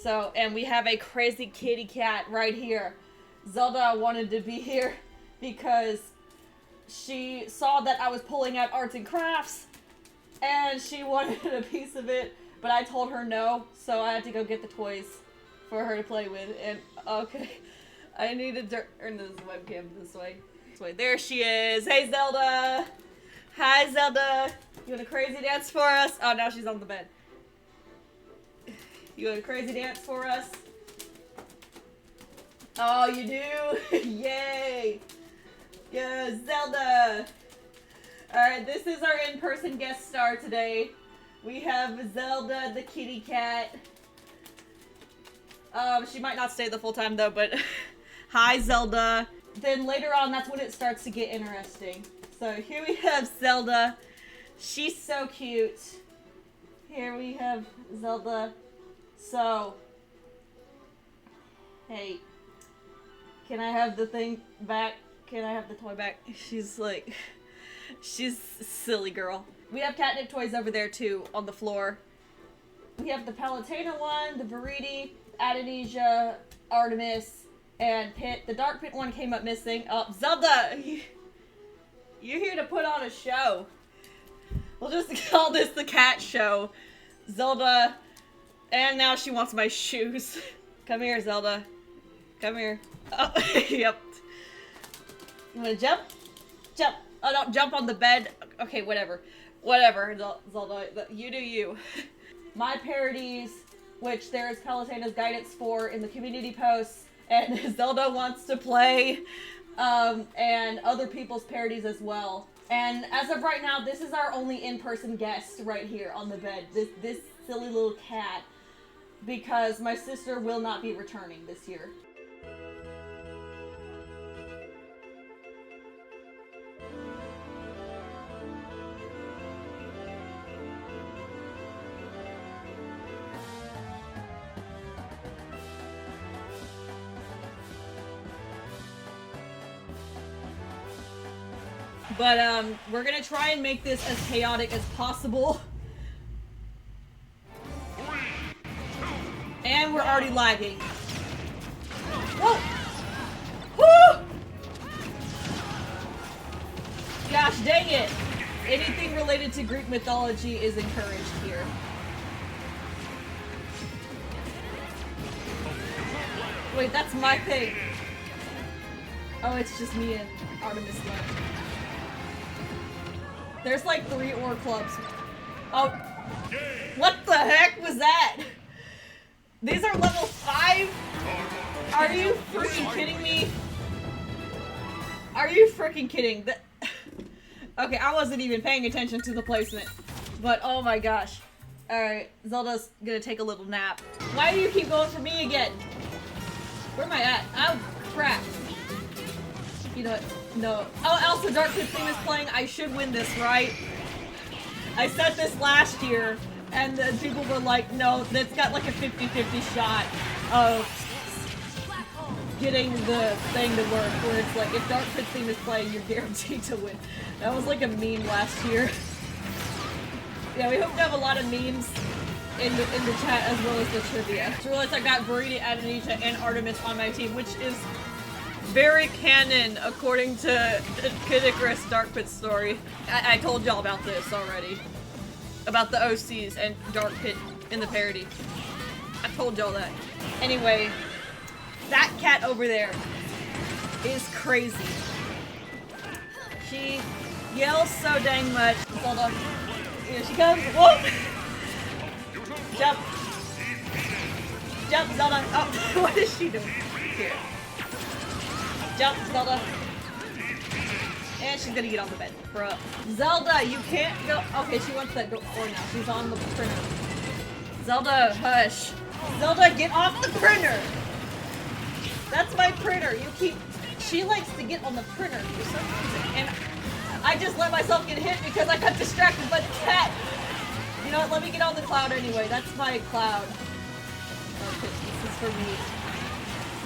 So, and we have a crazy kitty cat right here. Zelda wanted to be here because she saw that I was pulling out arts and crafts and she wanted a piece of it, but I told her no, so I had to go get the toys for her to play with. And okay, I need to turn this webcam this way. There she is. Hey Zelda! Hi Zelda! You want a crazy dance for us? Oh, now she's on the bed. You want a crazy dance for us? Oh, you do? Yay! Yeah, Zelda! Alright, this is our in-person guest star today. We have Zelda the kitty cat. She might not stay the full time though, but hi Zelda. Then later on, that's when it starts to get interesting. So here we have Zelda. She's so cute. Here we have Zelda. So, hey, can I have the thing back? Can I have the toy back? She's like, she's a silly girl. We have catnip toys over there too, on the floor. We have the Palutena one, the Vernias, Adonisia, Artemis, and Pit. The Dark Pit one came up missing. Oh, Zelda! You're here to put on a show. We'll just call this the cat show. Zelda, and now she wants my shoes. Come here, Zelda. Come here. Oh, yep. You wanna jump? Jump. Oh, don't jump on the bed. Okay, whatever. Whatever, Zelda. You do you. My parodies, which there is Palutena's guidance for in the community posts, and Zelda wants to play, and other people's parodies as well. And as of right now, this is our only in-person guest right here on the bed. This silly little cat, because my sister will not be returning this year. But, we're gonna try and make this as chaotic as possible. And we're already lagging. Whoa! Woo! Gosh dang it! Anything related to Greek mythology is encouraged here. Wait, that's my thing. Oh, it's just me and Artemis left. There's like 3 ore clubs. Oh, what the heck was that? These are level 5? Are you freaking kidding me? Are you freaking kidding? Okay, I wasn't even paying attention to the placement. But oh my gosh. Alright, Zelda's gonna take a little nap. Why do you keep going for me again? Where am I at? Oh, crap. You know what? No. Oh, also Dark Pit theme is playing. I should win this, right? I said this last year, and people were like, no, that's got like a 50-50 shot of getting the thing to work, where it's like, if Dark Pit theme is playing, you're guaranteed to win. That was like a meme last year. Yeah, we hope to have a lot of memes in the chat as well as the trivia. I just realized I got Vernias, Adonisia, and Artemis on my team, which is very canon according to Kid Icarus Dark Pit story. I told y'all about this already. About the OCs and Dark Pit in the parody. I told y'all that. Anyway, that cat over there is crazy. She yells so dang much. Hold on. Here she comes. Whoa! Jump. Jump, Zelda. Oh, what is she doing? Here. Jump, Zelda. And she's gonna get on the bed. Bruh. Zelda, you can't go. Okay, she wants that door now. She's on the printer. Zelda, hush. Zelda, get off the printer! That's my printer. You keep. She likes to get on the printer for some reason. And I just let myself get hit because I got distracted by the cat. You know what? Let me get on the cloud anyway. That's my cloud. Okay, this is for me.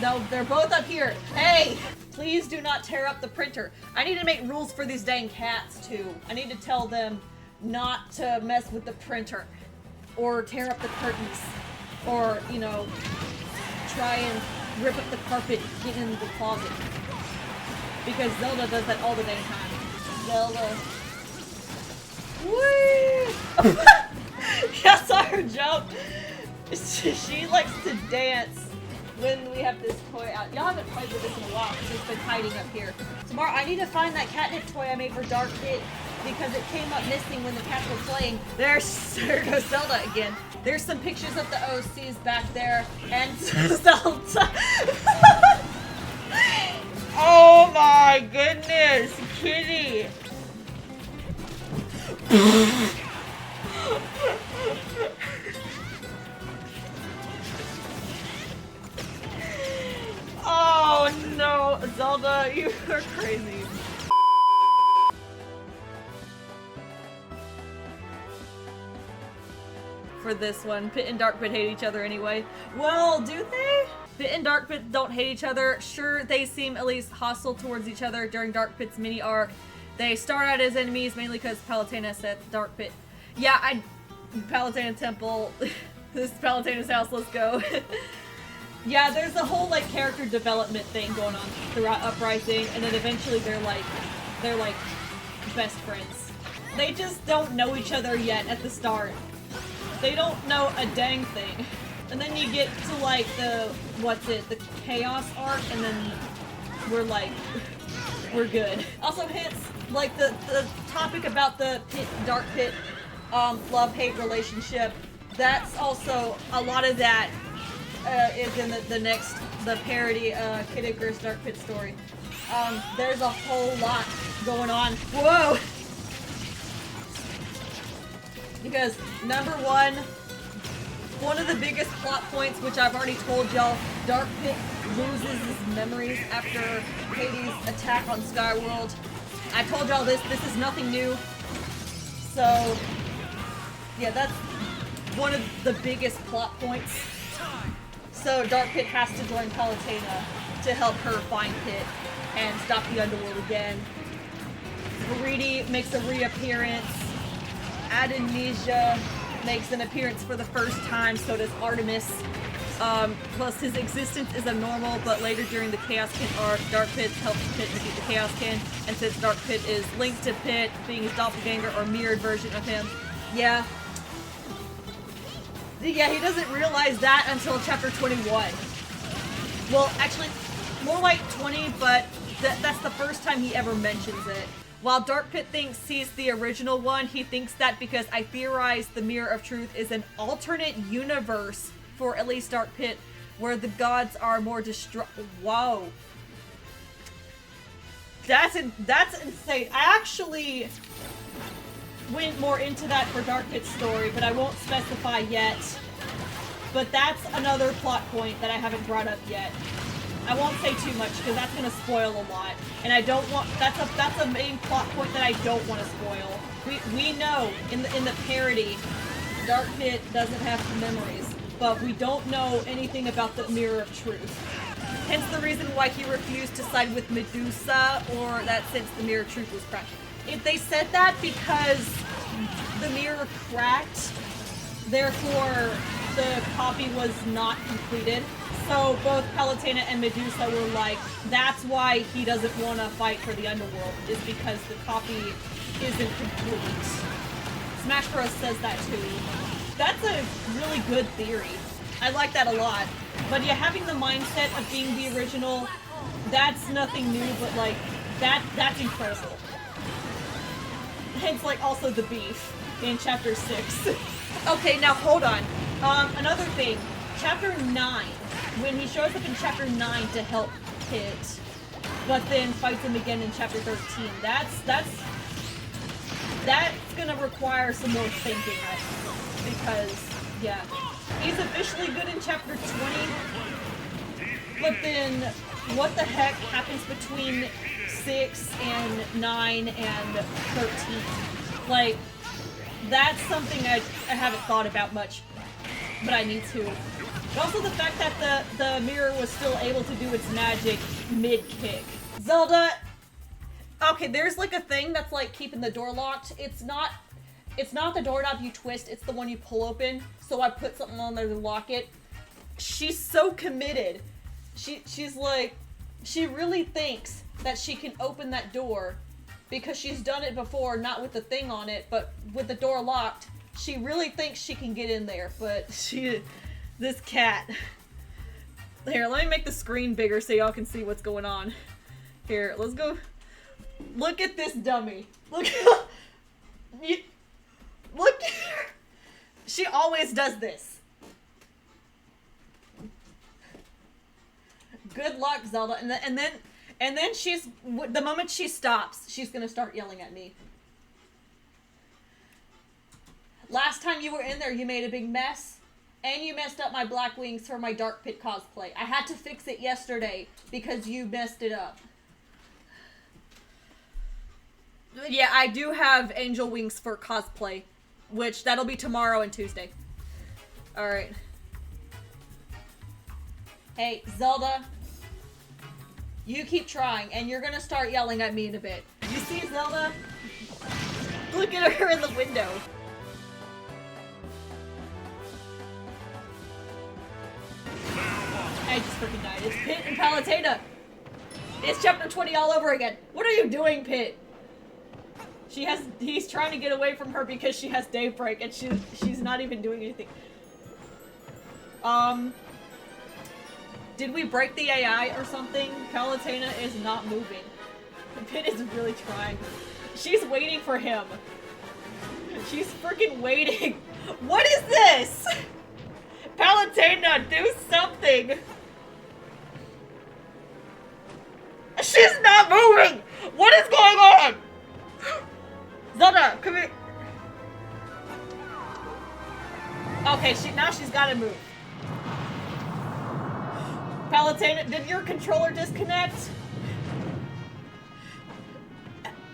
No, they're both up here. Hey! Please do not tear up the printer. I need to make rules for these dang cats, too. I need to tell them not to mess with the printer. Or tear up the curtains. Or, you know, try and rip up the carpet, get in the closet. Because Zelda does that all the dang time. Zelda. Whee! Yeah, I saw her jump. She likes to dance when we have this toy out. Y'all haven't played with this in a while because it's been hiding up here. Tomorrow I need to find that catnip toy I made for Dark Pit because it came up missing when the cats were playing. There goes Zelda again. There's some pictures of the OCs back there and Zelda. Oh my goodness, kitty. Oh no, Zelda, you are crazy. For this one, Pit and Dark Pit hate each other anyway. Well, do they? Pit and Dark Pit don't hate each other. Sure, they seem at least hostile towards each other during Dark Pit's mini arc. They start out as enemies mainly because Palutena said Dark Pit. Yeah, Palutena Temple. This is Palutena's house, let's go. Yeah, there's a whole like character development thing going on throughout Uprising, and then eventually they're like best friends. They just don't know each other yet at the start. They don't know a dang thing. And then you get to like the the Chaos arc, and then we're good. Also hits like the topic about the Dark Pit love-hate relationship. That's also a lot of that is in the parody Kid Icarus Dark Pit story. There's a whole lot going on. Whoa! Because number one of the biggest plot points, which I've already told y'all, Dark Pit loses his memories after Hades' attack on Skyworld. I told y'all this is nothing new. So, yeah, that's one of the biggest plot points. So Dark Pit has to join Palutena to help her find Pit and stop the underworld again. Vernias makes a reappearance. Adonisia makes an appearance for the first time, so does Artemis. Plus his existence is abnormal, but later during the Chaos Kin arc, Dark Pit helps Pit defeat the Chaos Kin, and since Dark Pit is linked to Pit, being his doppelganger or mirrored version of him, yeah, he doesn't realize that until chapter 21. Well, actually, more like 20, but that's the first time he ever mentions it. While Dark Pit thinks he's the original one, he thinks that because I theorize the Mirror of Truth is an alternate universe for at least Dark Pit, where the gods are more Whoa. That's insane. I actually went more into that for Dark Pit's story, but I won't specify yet. But that's another plot point that I haven't brought up yet. I won't say too much because that's gonna spoil a lot, and I don't want. That's a main plot point that I don't want to spoil. We know in the parody, Dark Pit doesn't have memories, but we don't know anything about the Mirror of Truth. Hence the reason why he refused to side with Medusa, or that since the Mirror of Truth was cracked. If they said that because the mirror cracked, therefore the copy was not completed. So both Palutena and Medusa were like, that's why he doesn't want to fight for the underworld, is because the copy isn't complete. Smash Bros says that too. That's a really good theory. I like that a lot. But yeah, having the mindset of being the original, that's nothing new, but like, that's incredible. Hence, like, also the beef in chapter 6. Okay, now hold on. Another thing. Chapter 9. When he shows up in chapter 9 to help Pit, but then fights him again in chapter 13. That's gonna require some more thinking, I think. Because, yeah. He's officially good in chapter 20. But then, what the heck happens between 6 and 9 and 13? Like, that's something I haven't thought about much, but I need to. But also the fact that the mirror was still able to do its magic mid-kick. Zelda, okay, there's like a thing that's like keeping the door locked. It's not It's not the doorknob you twist, it's the one you pull open. So I put something on there to lock it. She's so committed. She's like, she really thinks that she can open that door because she's done it before, not with the thing on it, but with the door locked. She really thinks she can get in there, but this cat. Here, let me make the screen bigger so y'all can see what's going on. Here, let's go. Look at this dummy. Look at her. She always does this. Good luck, Zelda. And then she's, the moment she stops, she's gonna start yelling at me. Last time you were in there, you made a big mess, and you messed up my black wings for my Dark Pit cosplay. I had to fix it yesterday because you messed it up. Yeah, I do have angel wings for cosplay, which that'll be tomorrow and Tuesday. Alright. Hey, Zelda, you keep trying, and you're gonna start yelling at me in a bit. You see Zelda? Look at her in the window. I just freaking died. It's Pit and Palutena. It's chapter 20 all over again. What are you doing, Pit? He's trying to get away from her because she has Daybreak and she's not even doing anything. Did we break the AI or something? Palutena is not moving. Pit is really trying. She's waiting for him. She's freaking waiting. What is this? Palutena, do something! She's not moving! What is going on? Zelda, come here. Okay, now she's gotta move. Palutena, did your controller disconnect?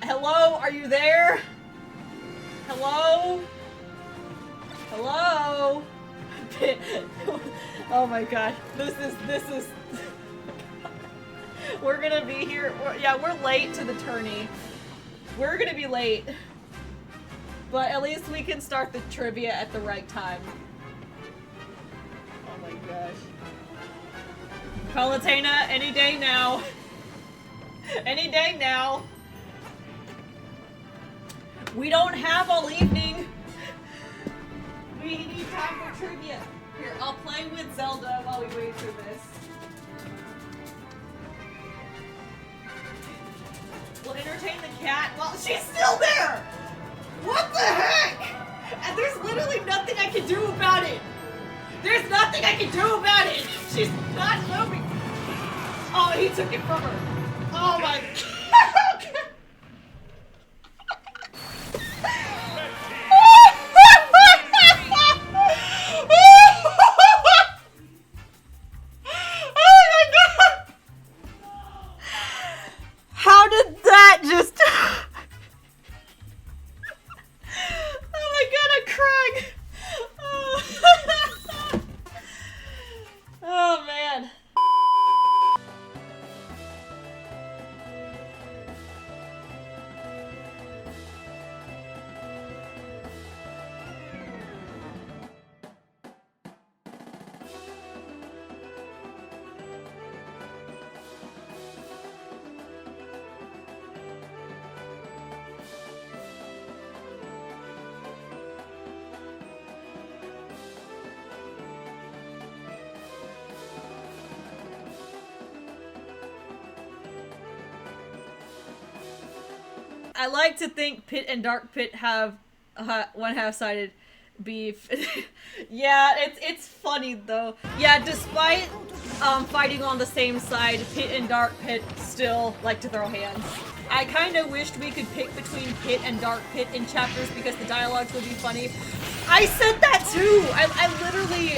Hello, are you there? Hello? Hello? Oh my god, this is we're gonna be here. We're late to the tourney. We're gonna be late, but at least we can start the trivia at the right time. Oh my gosh, Palutena, any day now. Any day now. We don't have all evening. We need time for trivia. Here, I'll play with Zelda while we wait for this. We'll entertain the cat while she's still there! What the heck? And there's literally nothing I can do about it! There's nothing I can do about it! She's not moving! Oh, he took it from her. Oh my god! How did that just... Oh my god, I'm crying! Oh, oh man. I like to think Pit and Dark Pit have one half-sided beef. Yeah, it's funny though. Yeah, despite fighting on the same side, Pit and Dark Pit still like to throw hands. I kind of wished we could pick between Pit and Dark Pit in chapters because the dialogues would be funny. I said that too! I literally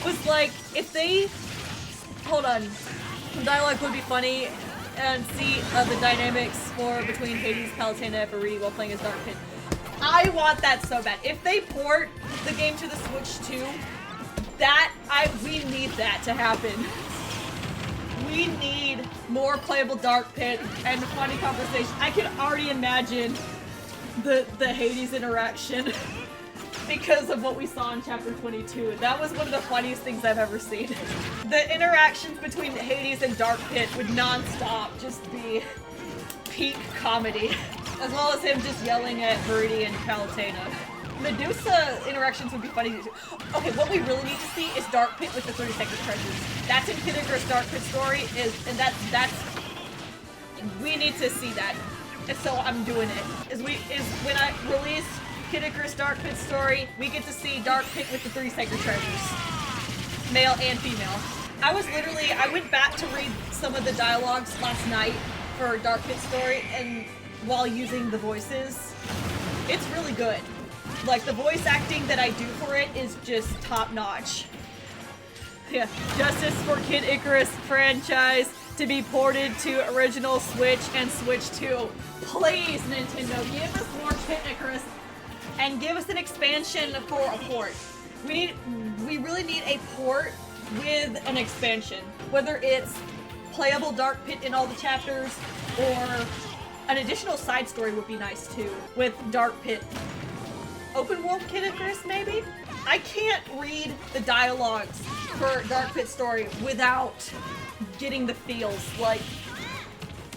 was like, if they... Hold on. The dialogue would be funny. And see the dynamics for between Hades, Palutena, and Vernias while playing as Dark Pit. I want that so bad. If they port the game to the Switch too, we need that to happen. We need more playable Dark Pit and funny conversation. I can already imagine the Hades interaction because of what we saw in chapter 22. That was one of the funniest things I've ever seen. The interactions between Hades and Dark Pit would non-stop just be peak comedy. As well as him just yelling at Birdie and Palutena. Medusa interactions would be funny too. Okay, what we really need to see is Dark Pit with the 30 Sacred Treasures. That's in Kid Icarus Dark Pit story, and that's we need to see that. And so I'm doing it. When I release Kid Icarus Dark Pit story, we get to see Dark Pit with the 30 Sacred Treasures. Male and female. I went back to read some of the dialogues last night for Dark Pit story, and while using the voices, it's really good. Like, the voice acting that I do for it is just top notch. Yeah, justice for Kid Icarus franchise to be ported to original Switch and Switch 2. Please, Nintendo, give us more Kid Icarus and give us an expansion for a port. We really need a port with an expansion. Whether it's playable Dark Pit in all the chapters, or an additional side story would be nice too, with Dark Pit. Open world Kid Icarus, maybe? I can't read the dialogues for Dark Pit story without getting the feels. Like,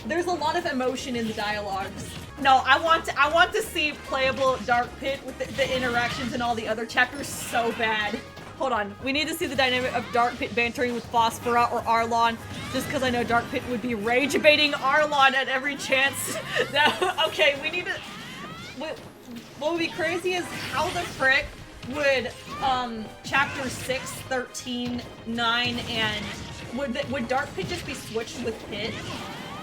there's a lot of emotion in the dialogues. No, I want to see playable Dark Pit with the interactions in all the other chapters so bad. Hold on, we need to see the dynamic of Dark Pit bantering with Phosphora or Arlon, just because I know Dark Pit would be rage baiting Arlon at every chance. Okay, we need to... What would be crazy is how the frick would chapter 6, 13, 9, and would Dark Pit just be switched with Pit?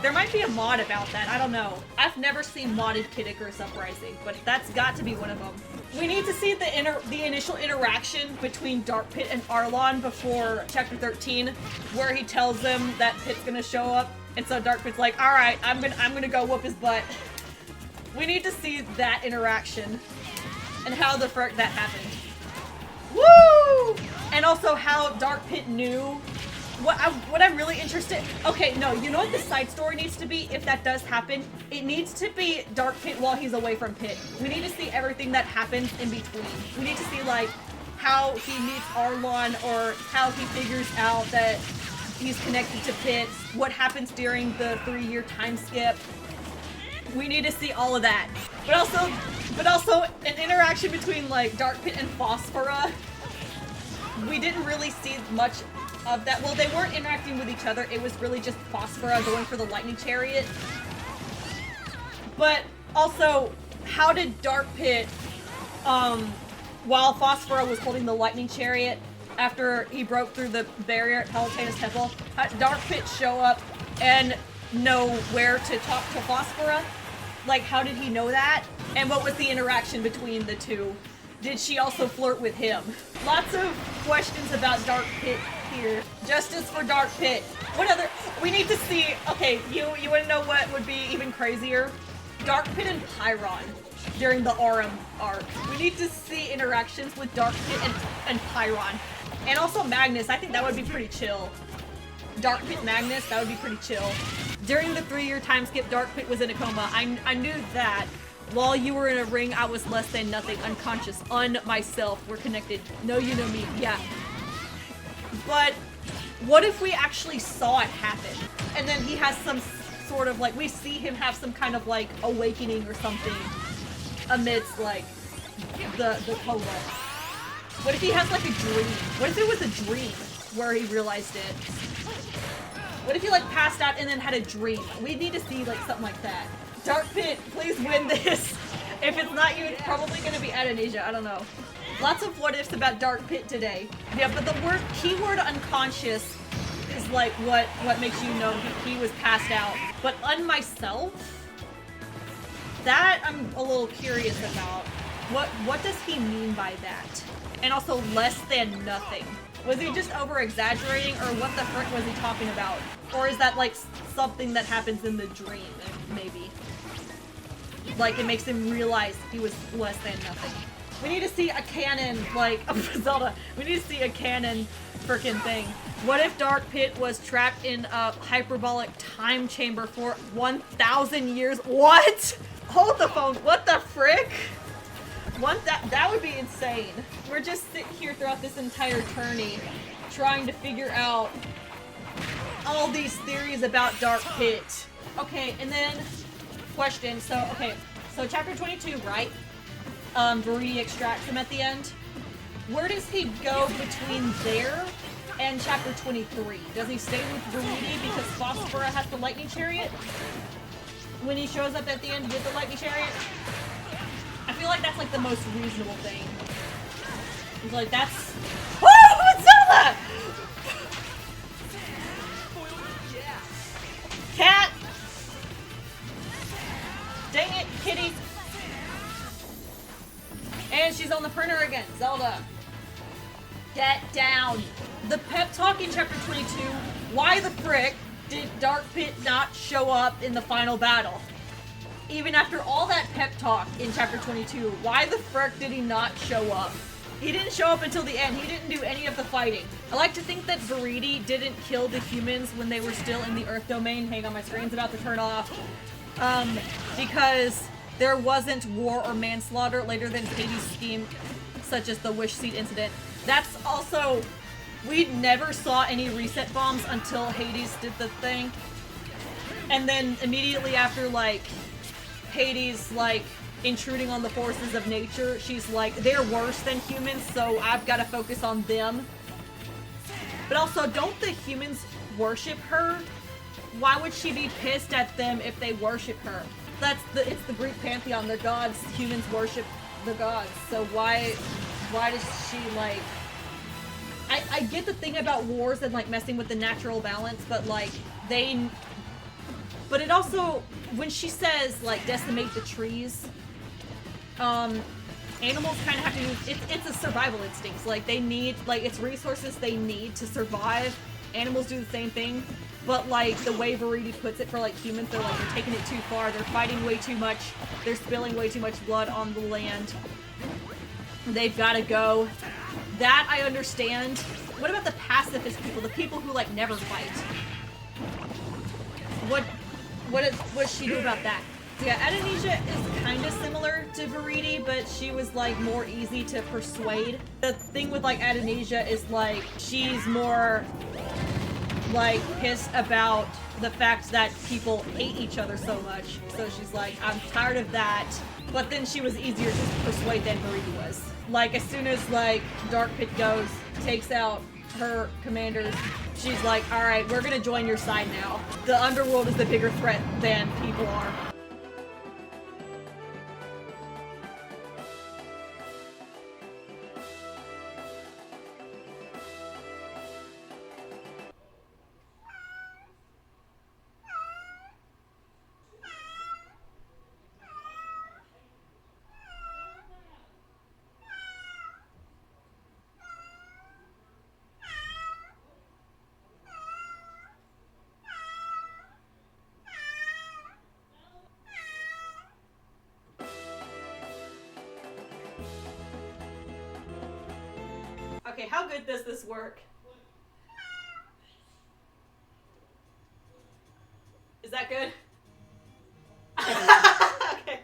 There might be a mod about that, I don't know. I've never seen modded Kid Icarus Uprising, but that's got to be one of them. We need to see the initial interaction between Dark Pit and Arlon before chapter 13, where he tells them that Pit's gonna show up, and so Dark Pit's like, alright, I'm gonna go whoop his butt. We need to see that interaction, and how the frick that happened. Woo! And also how Dark Pit knew. What I'm really interested... Okay, no, you know what the side story needs to be if that does happen? It needs to be Dark Pit while he's away from Pit. We need to see everything that happens in between. We need to see, like, how he meets Arlon, or how he figures out that he's connected to Pit, what happens during the 3-year time skip. We need to see all of that. But also an interaction between, like, Dark Pit and Phosphora. We didn't really see much of that. Well, they weren't interacting with each other. It was really just Phosphora going for the lightning chariot. But also, how did Dark Pit, while Phosphora was holding the lightning chariot, after he broke through the barrier at Palutena's temple, how did Dark Pit show up and know where to talk to Phosphora? Like, how did he know that? And what was the interaction between the two? Did she also flirt with him? Lots of questions about Dark Pit here. Justice for Dark Pit. What other... We need to see... Okay, you want to know what would be even crazier? Dark Pit and Pyron during the Aurum arc. We need to see interactions with Dark Pit and Pyron. And also Magnus. I think that would be pretty chill. Dark Pit Magnus, that would be pretty chill. During the 3-year time skip, Dark Pit was in a coma. I knew that. While you were in a ring, I was less than nothing, unconscious, myself. We're connected. No, you know me. Yeah. But what if we actually saw it happen? And then he has some sort of, like, we see him have some kind of, like, awakening or something amidst, like, the coma. What if he has, like, a dream? What if it was a dream where he realized it? What if he, like, passed out and then had a dream? We need to see, like, something like that. Dark Pit, please win this. If it's not you, it's probably gonna be Adonisia. I don't know. Lots of what ifs about Dark Pit today. Yeah, but the keyword unconscious is like what makes you know he was passed out. But myself, that I'm a little curious about. What does he mean by that? And also less than nothing. Was he just over-exaggerating, or what the frick was he talking about? Or is that like something that happens in the dream, maybe? Like, it makes him realize he was less than nothing. We need to see a canon, like, Zelda. We need to see a canon frickin' thing. What if Dark Pit was trapped in a hyperbolic time chamber for 1,000 years? What? Hold the phone. What the frick? That would be insane. We're just sitting here throughout this entire tourney trying to figure out all these theories about Dark Pit. Okay, and then question. So chapter 22, right? Vernias extracts him at the end. Where does he go between there and chapter 23? Does he stay with Vernias because Phosphora has the lightning chariot? When he shows up at the end with the lightning chariot? I feel like that's like the most reasonable thing. He's like, that's... Oh, it's Zelda! Cat! Dang it, kitty! And she's on the printer again, Zelda. Get down. The pep talk in chapter 22, why the frick did Dark Pit not show up in the final battle? Even after all that pep talk in chapter 22, why the frick did he not show up? He didn't show up until the end. He didn't do any of the fighting. I like to think that Vernias didn't kill the humans when they were still in the Earth domain. Hang on, my screen's about to turn off. Because there wasn't war or manslaughter later than Hades' scheme, such as the Wish Seed incident. That's also... We never saw any reset bombs until Hades did the thing. And then immediately after, like, Hades, like, intruding on the forces of nature, she's like, they're worse than humans, so I've got to focus on them. But also, don't the humans worship her? Why would she be pissed at them if they worship her? It's the Greek pantheon, they're gods, humans worship the gods, so why does she, like... I get the thing about wars and, like, messing with the natural balance, but, like, but it also, when she says, like, decimate the trees, animals kind of have to use, it's a survival instinct. Like, they need, like, it's resources they need to survive. Animals do the same thing, but, like, the way Vernias puts it for, like, humans, they're, like, they're taking it too far, they're fighting way too much, they're spilling way too much blood on the land. They've got to go. That I understand. What about the pacifist people? The people who, like, never fight? What does she do about that? Yeah, Adonesia is kind of similar to Vernias, but she was, like, more easy to persuade. The thing with, like, Adonesia is, like, she's more, like, pissed about the fact that people hate each other so much. So she's like, I'm tired of that. But then she was easier to persuade than Vernias was. Like, as soon as, like, Dark Pit goes, takes out her commanders, she's like, alright, we're gonna join your side now. The underworld is the bigger threat than people are. Okay, how good does this work? Is that good? Okay.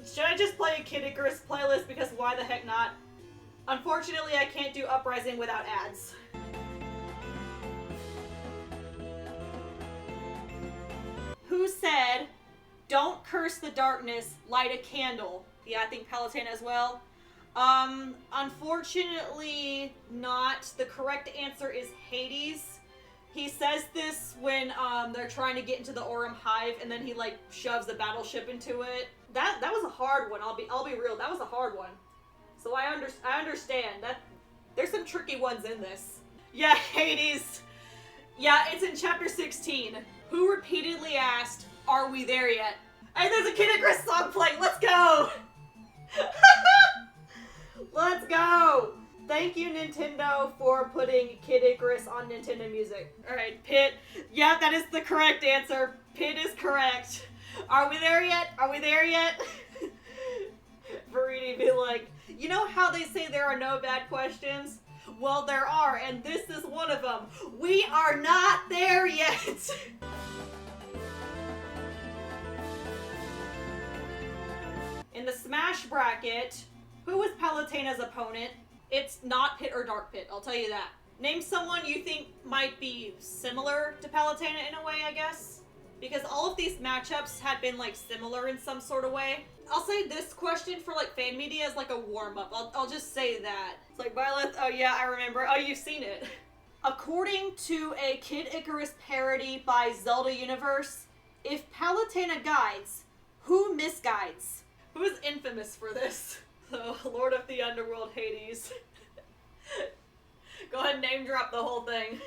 Should I just play a Kid Icarus playlist? Because why the heck not? Unfortunately, I can't do Uprising without ads. Who said, don't curse the darkness, light a candle? Yeah, I think Palutena as well. Unfortunately not. The correct answer is Hades. He says this when, they're trying to get into the Aurum Hive, and then he, like, shoves a battleship into it. That was a hard one, I'll be real, that was a hard one. So I understand, that, there's some tricky ones in this. Yeah, Hades. Yeah, it's in chapter 16. Who repeatedly asked, are we there yet? And there's a Kid Icarus song playing, let's go! Let's go! Thank you, Nintendo, for putting Kid Icarus on Nintendo Music. Alright, Pit. Yeah, that is the correct answer. Pit is correct. Are we there yet? Are we there yet? Vernias be like, you know how they say there are no bad questions? Well, there are, and this is one of them. We are not there yet! Smash bracket, who was Palutena's opponent? It's not Pit or Dark Pit, I'll tell you that. Name someone you think might be similar to Palutena in a way, I guess. Because all of these matchups had been, like, similar in some sort of way. I'll say this question for, like, fan media is like a warm-up. I'll just say that. It's like, Byleth, oh yeah, I remember. Oh, you've seen it. According to a Kid Icarus parody by Zelda Universe, if Palutena guides, who misguides? Who is infamous for this? So, Lord of the Underworld, Hades. Go ahead and name drop the whole thing.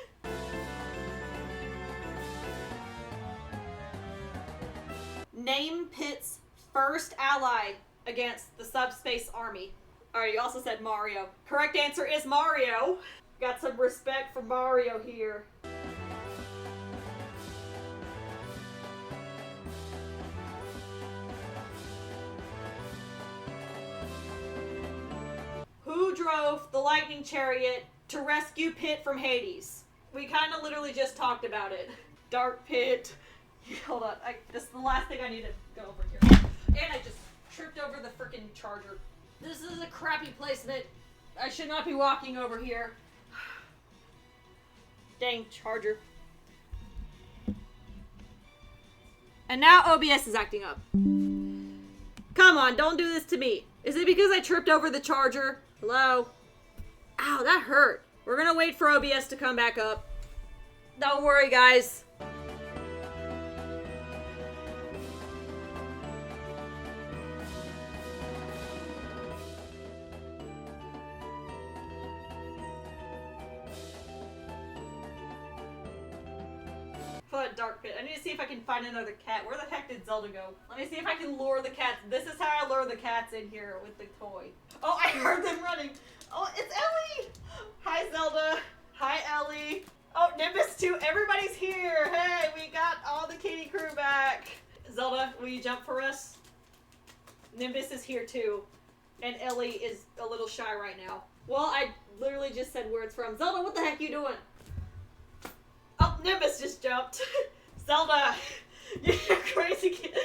Name Pit's first ally against the Subspace Army. Alright, you also said Mario. Correct answer is Mario. Got some respect for Mario here. Who drove the lightning chariot to rescue Pit from Hades? We kind of literally just talked about it. Dark Pit. Hold on, this is the last thing I need to go over here. And I just tripped over the freaking charger. This is a crappy placement. I should not be walking over here. Dang, charger. And now OBS is acting up. Come on, don't do this to me. Is it because I tripped over the charger? Hello? Ow, that hurt. We're gonna wait for OBS to come back up. Don't worry, guys. Dark Pit. I need to see if I can find another cat. Where the heck did Zelda go? Let me see if I can lure the cats. This is how I lure the cats in here with the toy. Oh, I heard them running. Oh, it's Ellie! Hi, Zelda. Hi, Ellie. Oh, Nimbus too. Everybody's here. Hey, we got all the kitty crew back. Zelda, will you jump for us? Nimbus is here too. And Ellie is a little shy right now. Well, I literally just said where it's from. Zelda, what the heck are you doing? Oh, Nimbus just jumped. Zelda, you're crazy kid.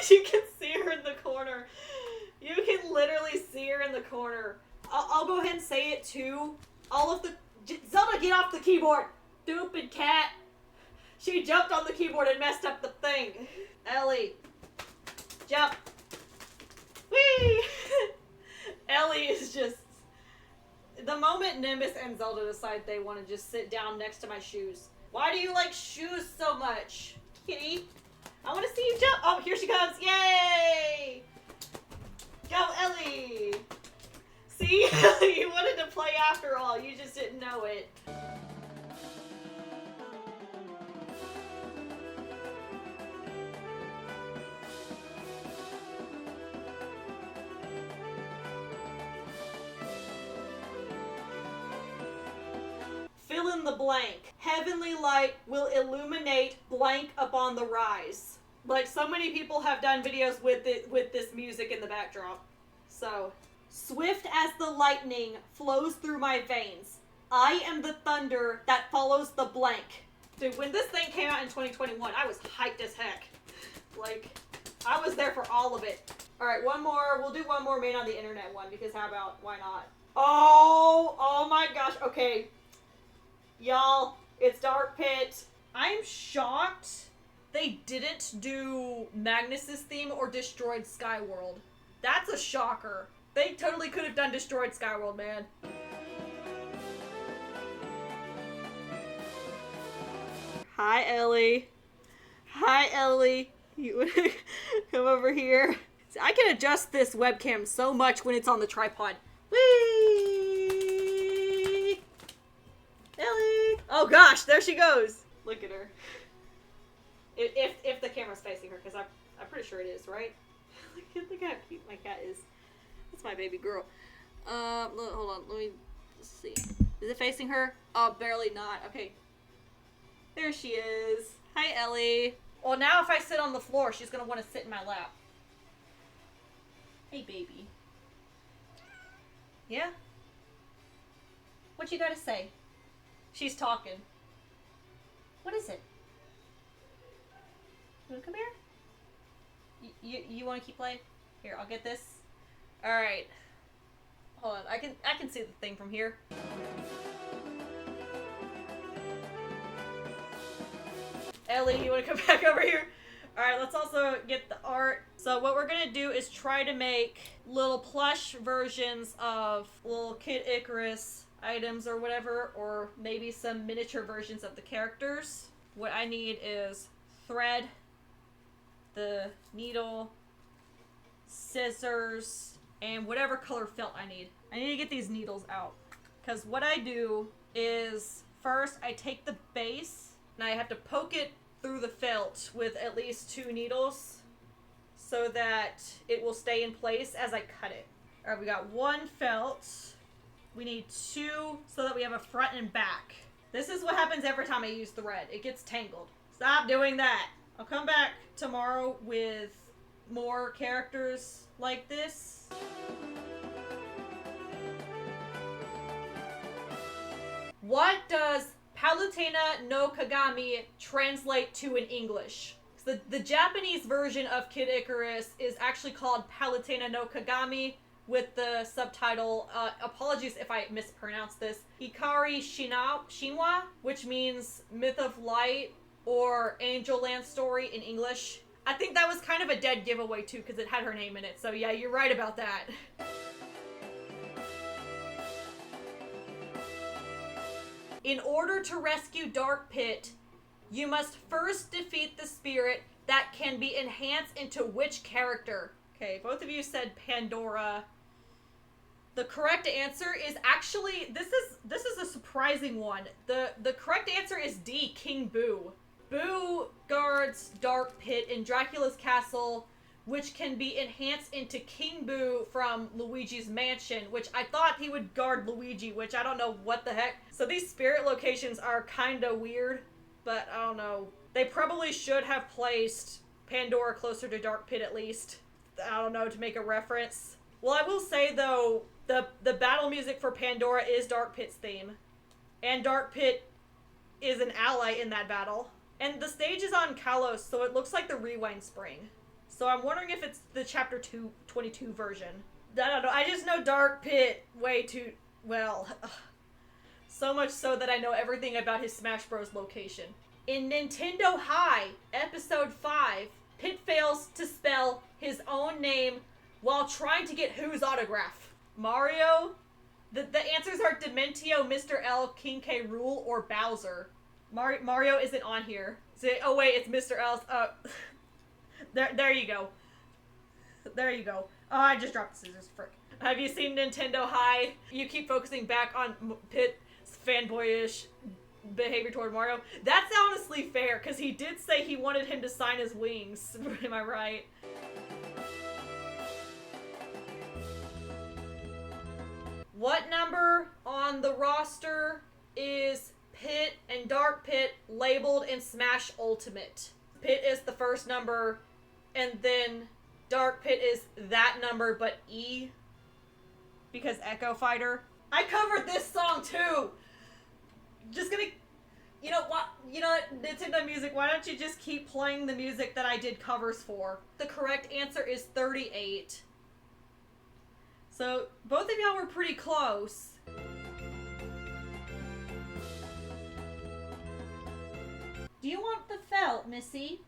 You can see her in the corner. You can literally see her in the corner. I'll go ahead and say it too. All of the... Zelda, get off the keyboard! Stupid cat. She jumped on the keyboard and messed up the thing. Ellie, jump. Whee! Ellie is just... The moment Nimbus and Zelda decide they want to just sit down next to my shoes. Why do you like shoes so much, kitty? I want to see you jump. Oh, here she comes. Yay! Go, Ellie! See? You wanted to play after all. You just didn't know it. Fill in the blank. Heavenly light will illuminate blank upon the rise. Like, so many people have done videos with this music in the backdrop. So, swift as the lightning flows through my veins. I am the thunder that follows the blank. Dude, when this thing came out in 2021, I was hyped as heck. Like, I was there for all of it. Alright, one more. We'll do one more made on the internet one, because how about, why not? Oh my gosh. Okay. Y'all, it's Dark Pit. I'm shocked they didn't do Magnus's theme or Destroyed Skyworld. That's a shocker. They totally could have done Destroyed Skyworld, man. Hi, Ellie. Hi, Ellie. You wanna come over here? See, I can adjust this webcam so much when it's on the tripod. Whee! Ellie! Oh gosh, there she goes. Look at her. If the camera's facing her, because I'm pretty sure it is, right? Look how cute my cat is. That's my baby girl. Hold on, let me see. Is it facing her? Oh, barely not. Okay. There she is. Hi, Ellie. Well, now if I sit on the floor, she's gonna want to sit in my lap. Hey, baby. Yeah? What you gotta say? She's talking. What is it? You wanna come here? You want to keep playing? Here, I'll get this. All right. Hold on. I can see the thing from here. Ellie, you want to come back over here? All right, let's also get the art. So what we're gonna do is try to make little plush versions of little Kid Icarus items or whatever, or maybe some miniature versions of the characters. What I need is thread, the needle, scissors, and whatever color felt I need. I need to get these needles out. Because what I do is, first I take the base, and I have to poke it through the felt with at least 2 needles, so that it will stay in place as I cut it. Alright, we got 1 felt. We need 2 so that we have a front and back. This is what happens every time I use thread. It gets tangled. Stop doing that. I'll come back tomorrow with more characters like this. What does Palutena no Kagami translate to in English? The Japanese version of Kid Icarus is actually called Palutena no Kagami, with the subtitle, apologies if I mispronounce this, Ikari Shinwa, which means Myth of Light or Angel Land Story in English. I think that was kind of a dead giveaway too, because it had her name in it, so yeah, you're right about that. In order to rescue Dark Pit, you must first defeat the spirit that can be enhanced into which character? Okay, both of you said Pandora. The correct answer is actually, this is a surprising one. The correct answer is D, King Boo. Boo guards Dark Pit in Dracula's castle, which can be enhanced into King Boo from Luigi's Mansion, which I thought he would guard Luigi, which I don't know what the heck. So these spirit locations are kinda weird, but I don't know. They probably should have placed Pandora closer to Dark Pit at least. I don't know, to make a reference. Well, I will say though, the battle music for Pandora is Dark Pit's theme. And Dark Pit is an ally in that battle. And the stage is on Kalos, so it looks like the Rewind Spring. So I'm wondering if it's the Chapter 22 version. I don't know, I just know Dark Pit way too well. So much so that I know everything about his Smash Bros. Location. In Nintendo High, Episode 5, Pit fails to spell his own name while trying to get whose autograph? Mario? The answers are Dementio, Mr. L, King K. Rool, or Bowser. Mario isn't on here. Oh wait, it's Mr. L's. There you go. There you go. Oh, I just dropped the scissors. Frick. Have you seen Nintendo High? You keep focusing back on Pit's fanboyish behavior toward Mario. That's honestly fair, because he did say he wanted him to sign his wings. Am I right? What number on the roster is Pit and Dark Pit labeled in Smash Ultimate? Pit is the first number, and then Dark Pit is that number, but E, because Echo Fighter. I covered this song too! Just gonna, you know what, Nintendo Music, why don't you just keep playing the music that I did covers for? The correct answer is 38. So, both of y'all were pretty close. Do you want the felt, Missy?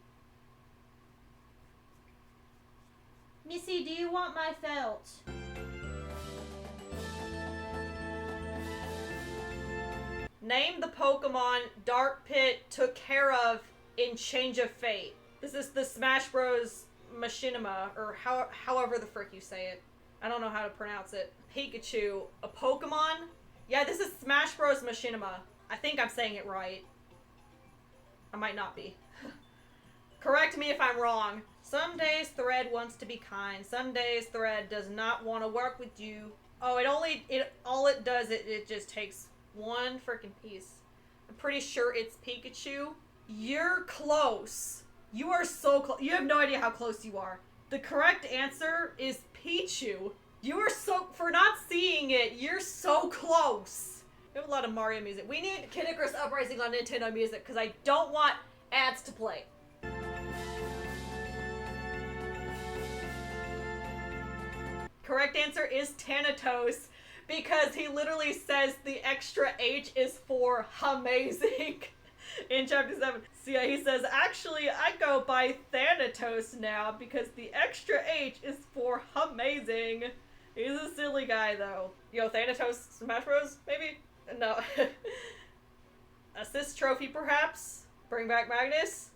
Missy, do you want my felt? Name the Pokemon Dark Pit took care of in Change of Fate. This is the Smash Bros. Machinima, or however the frick you say it. I don't know how to pronounce it. Pikachu, a Pokemon? Yeah, this is Smash Bros. Machinima. I think I'm saying it right. I might not be. Correct me if I'm wrong. Some days Thread wants to be kind. Some days Thread does not want to work with you. Oh, all it does, it just takes one freaking piece. I'm pretty sure it's Pikachu. You're close. You are so close. You have no idea how close you are. The correct answer is Pichu. You are so, for not seeing it, you're so close. We have a lot of Mario music. We need Kid Icarus Uprising on Nintendo Music because I don't want ads to play. correct answer is Thanatos, because he literally says the extra H is for amazing in chapter 7. So yeah, he says, actually, I go by Thanatos now because the extra H is for amazing. He's a silly guy, though. Yo, Thanatos, Smash Bros, maybe? No. Assist trophy, perhaps? Bring back Magnus?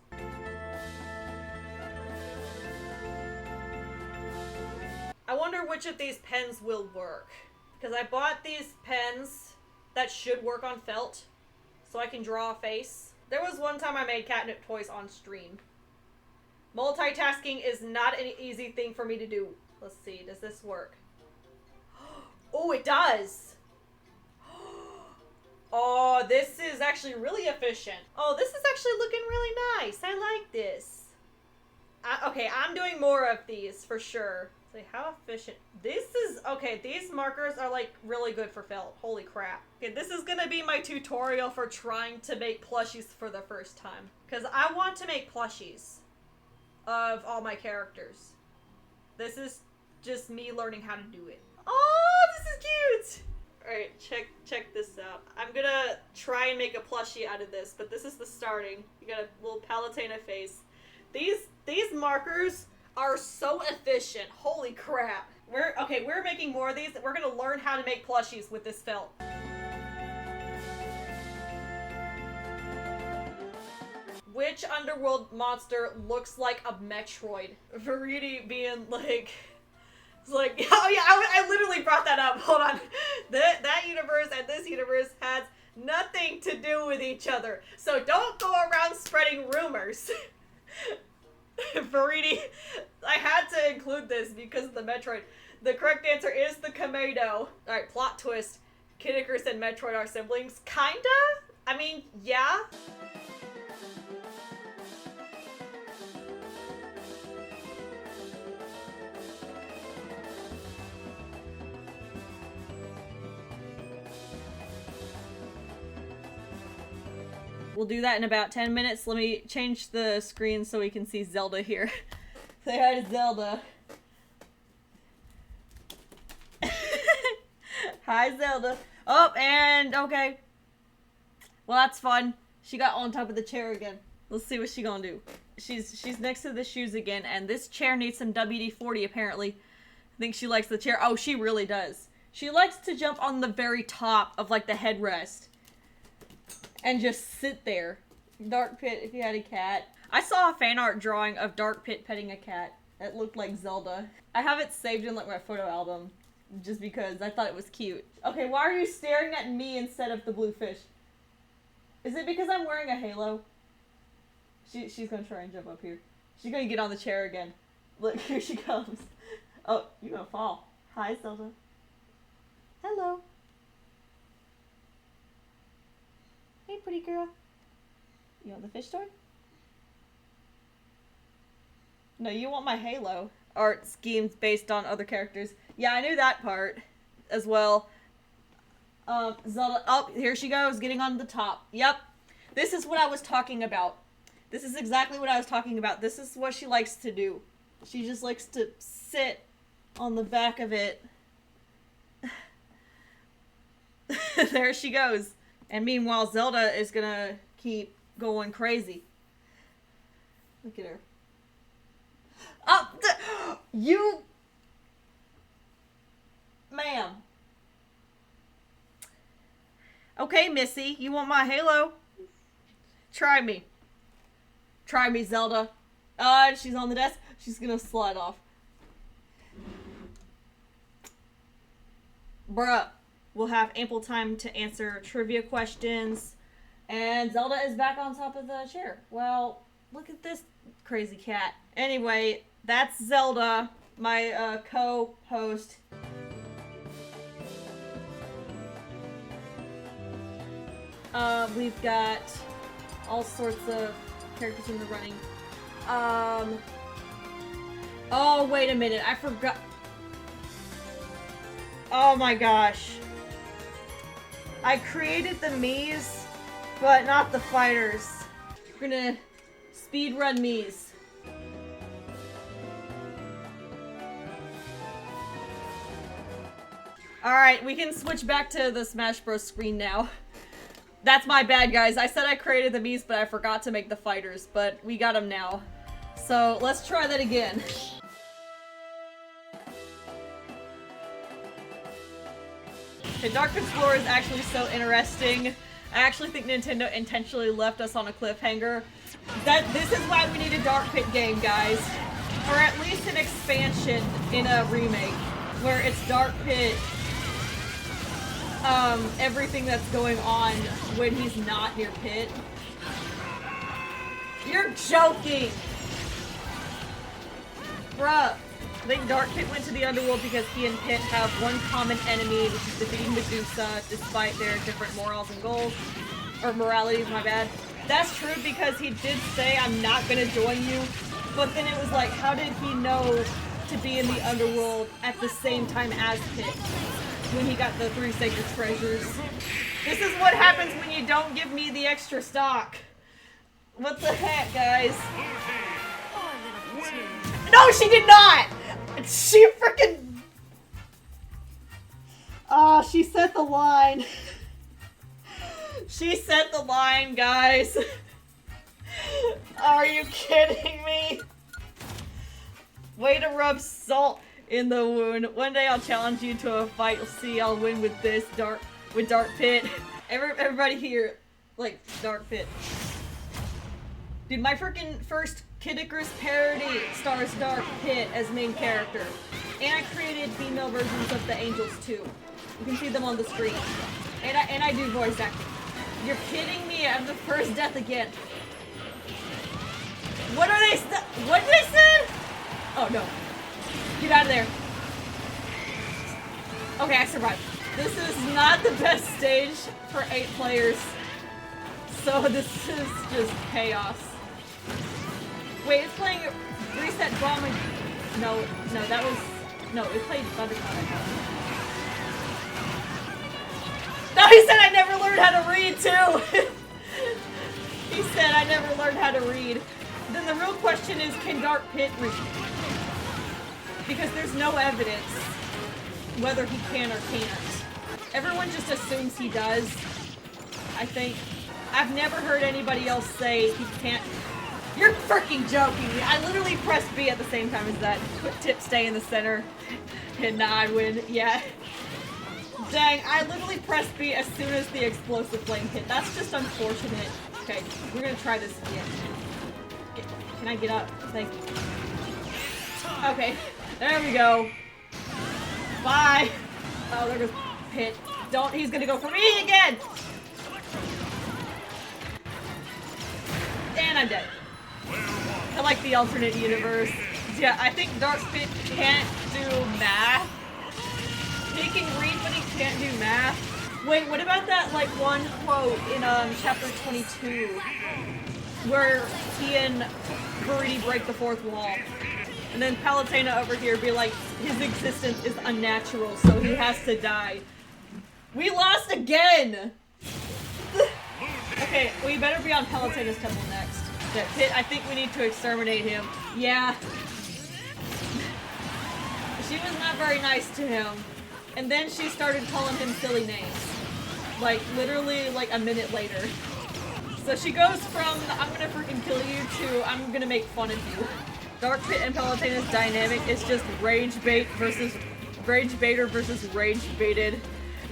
I wonder which of these pens will work. Because I bought these pens that should work on felt, so I can draw a face. There was one time I made catnip toys on stream. Multitasking is not an easy thing for me to do. Let's see, does this work? Oh, it does! Oh, this is actually really efficient. Oh, this is actually looking really nice. I like this. Okay, I'm doing more of these for sure. So how efficient. This is, okay, these markers are like really good for felt. Holy crap. Okay, this is gonna be my tutorial for trying to make plushies for the first time. Because I want to make plushies of all my characters. This is just me learning how to do it. Oh, this is cute! Alright, check this out. I'm gonna try and make a plushie out of this, but this is the starting. You got a little Palutena face. These markers are so efficient. Holy crap. We're making more of these. We're gonna learn how to make plushies with this felt. Which underworld monster looks like a Metroid? Vernias being like... It's like, oh yeah, I literally brought that up. Hold on. That universe and this universe has nothing to do with each other. So don't go around spreading rumors. Vernias, I had to include this because of the Metroid. The correct answer is the Kamado. Alright, plot twist. Kid Icarus and Metroid are siblings. Kinda? I mean, yeah. We'll do that in about 10 minutes. Let me change the screen so we can see Zelda here. Say hi to Zelda. Hi, Zelda. Oh, and okay. Well, that's fun. She got on top of the chair again. Let's see what she's gonna do. She's next to the shoes again, and this chair needs some WD-40 apparently. I think she likes the chair. Oh, she really does. She likes to jump on the very top of like the headrest. And just sit there. Dark Pit, if you had a cat. I saw a fan art drawing of Dark Pit petting a cat. It looked like Zelda. I have it saved in like my photo album. Just because I thought it was cute. Okay, why are you staring at me instead of the blue fish? Is it because I'm wearing a halo? She's gonna try and jump up here. She's gonna get on the chair again. Look, here she comes. Oh, you're gonna fall. Hi, Zelda. Hello. Hey, pretty girl. You want the fish toy? No, you want my halo. Art schemes based on other characters. Yeah, I knew that part as well. Zelda, oh, here she goes, getting on the top. Yep. This is what I was talking about. This is exactly what I was talking about. This is what she likes to do. She just likes to sit on the back of it. There she goes. And meanwhile, Zelda is gonna keep going crazy. Look at her. Oh, you... Ma'am. Okay, Missy, you want my halo? Try me. Try me, Zelda. She's on the desk. She's gonna slide off. Bruh. We'll have ample time to answer trivia questions. And Zelda is back on top of the chair. Well, look at this crazy cat. Anyway, that's Zelda, my co-host. We've got all sorts of characters in the running. Oh, wait a minute. I forgot. Oh my gosh. I created the Miis, but not the fighters. We're gonna speedrun Miis. Alright, we can switch back to the Smash Bros. Screen now. That's my bad, guys. I said I created the Miis, but I forgot to make the fighters, but we got them now. So, let's try that again. Okay, Dark Pit's lore is actually so interesting. I actually think Nintendo intentionally left us on a cliffhanger. This is why we need a Dark Pit game, guys. Or at least an expansion in a remake, where it's Dark Pit, everything that's going on when he's not near Pit. You're joking! Bruh. I think Dark Pit went to the underworld because he and Pit have one common enemy, which is defeating Medusa, despite their different morals and goals. Or moralities, my bad. That's true because he did say, I'm not gonna join you. But then it was like, how did he know to be in the underworld at the same time as Pit? When he got the 3 sacred treasures. This is what happens when you don't give me the extra stock. What the heck, guys? No, she did not! She freaking... Oh, she set the line. She set the line, guys. Are you kidding me? Way to rub salt in the wound. One day I'll challenge you to a fight. You'll see I'll win with this Dark Pit. Everybody here, like, Dark Pit. Dude, my freaking first Kid Icarus parody stars Dark Pit as main character. And I created female versions of the angels too. You can see them on the screen. And I do voice acting. You're kidding me, I'm the first death again. What are they what did they say? Oh no. Get out of there. Okay, I survived. This is not the best stage for 8 players. So this is just chaos. Wait, it's playing Reset Bomb. No, that was... No, it played Thundercloud. No, he said I never learned how to read, too! He said I never learned how to read. Then the real question is, can Dark Pit read? Because there's no evidence whether he can or can't. Everyone just assumes he does, I think. I've never heard anybody else say he can't. You're freaking joking me. I literally pressed B at the same time as that. Put tip stay in the center. And now I win. Yeah. Dang, I literally pressed B as soon as the explosive flame hit. That's just unfortunate. Okay, we're gonna try this again. Can I get up? Thank you. Okay, there we go. Bye. Oh, there goes Pit. Don't, he's gonna go for me again! And I'm dead. I like the alternate universe. Yeah, I think Dark Pit can't do math. He can read, but he can't do math. Wait, what about that, like, one quote in, chapter 22? Where he and Vernias break the 4th wall. And then Palutena over here be like, his existence is unnatural, so he has to die. We lost again! Okay, we better be on Palutena's temple next. Pit, I think we need to exterminate him. Yeah. She was not very nice to him. And then she started calling him silly names. Like, literally, like, a minute later. So she goes from, I'm gonna freaking kill you, to, I'm gonna make fun of you. Dark Pit and Palutena's dynamic is just rage baiter versus rage baited.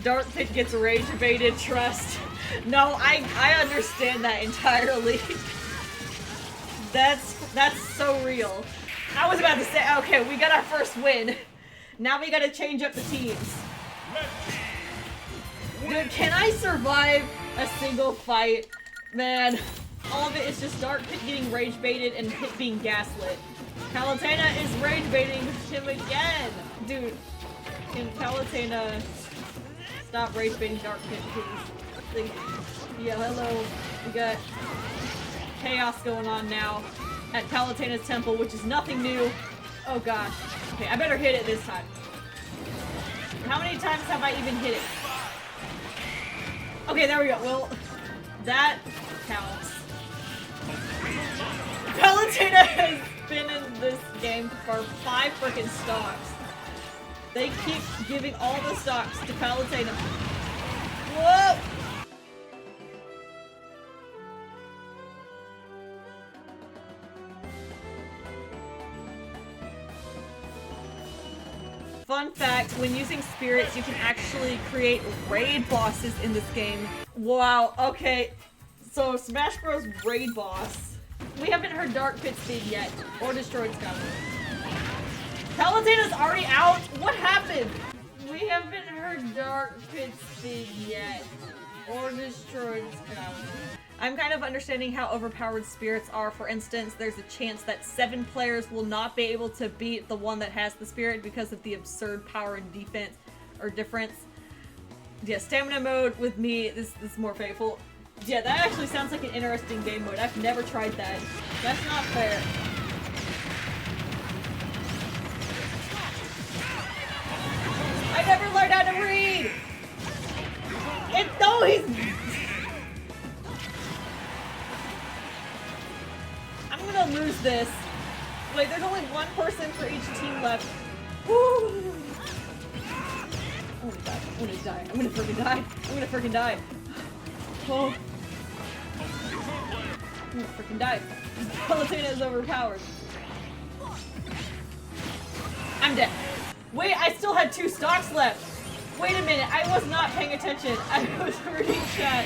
Dark Pit gets rage baited, trust. No, I understand that entirely. That's so real. I was about to say, okay, we got our first win. Now we gotta change up the teams. Dude, can I survive a single fight? Man, all of it is just Dark Pit getting rage baited and Pit being gaslit. Palutena is rage baiting him again! Dude, can Palutena stop rage baiting Dark Pit, please? Yeah, hello. We got chaos going on now at Palutena's temple, which is nothing new. Oh gosh. Okay, I better hit it this time. How many times have I even hit it? Okay, there we go. Well, that counts. Palutena has been in this game for 5 freaking stocks. They keep giving all the stocks to Palutena. Whoa! Fun fact, when using spirits, you can actually create raid bosses in this game. Wow, okay. So, Smash Bros. Raid boss. We haven't heard Dark Pit Speed yet, or Destroyed Sky. Palutena's already out? What happened? We haven't heard Dark Pit Speed yet, or Destroyed Sky. I'm kind of understanding how overpowered spirits are. For instance, there's a chance that 7 players will not be able to beat the one that has the spirit because of the absurd power and defense or difference. Yeah, stamina mode with me is more faithful. Yeah, that actually sounds like an interesting game mode. I've never tried that. That's not fair. I never learned how to read! No, he's... I'm gonna lose this. Wait, there's only one person for each team left. Woo! Oh my god, I'm gonna die. I'm gonna freaking die. I'm gonna freaking die. Oh. I'm gonna freaking die. Palutena is overpowered. I'm dead. Wait, I still had 2 stocks left. Wait a minute, I was not paying attention. I was reading chat.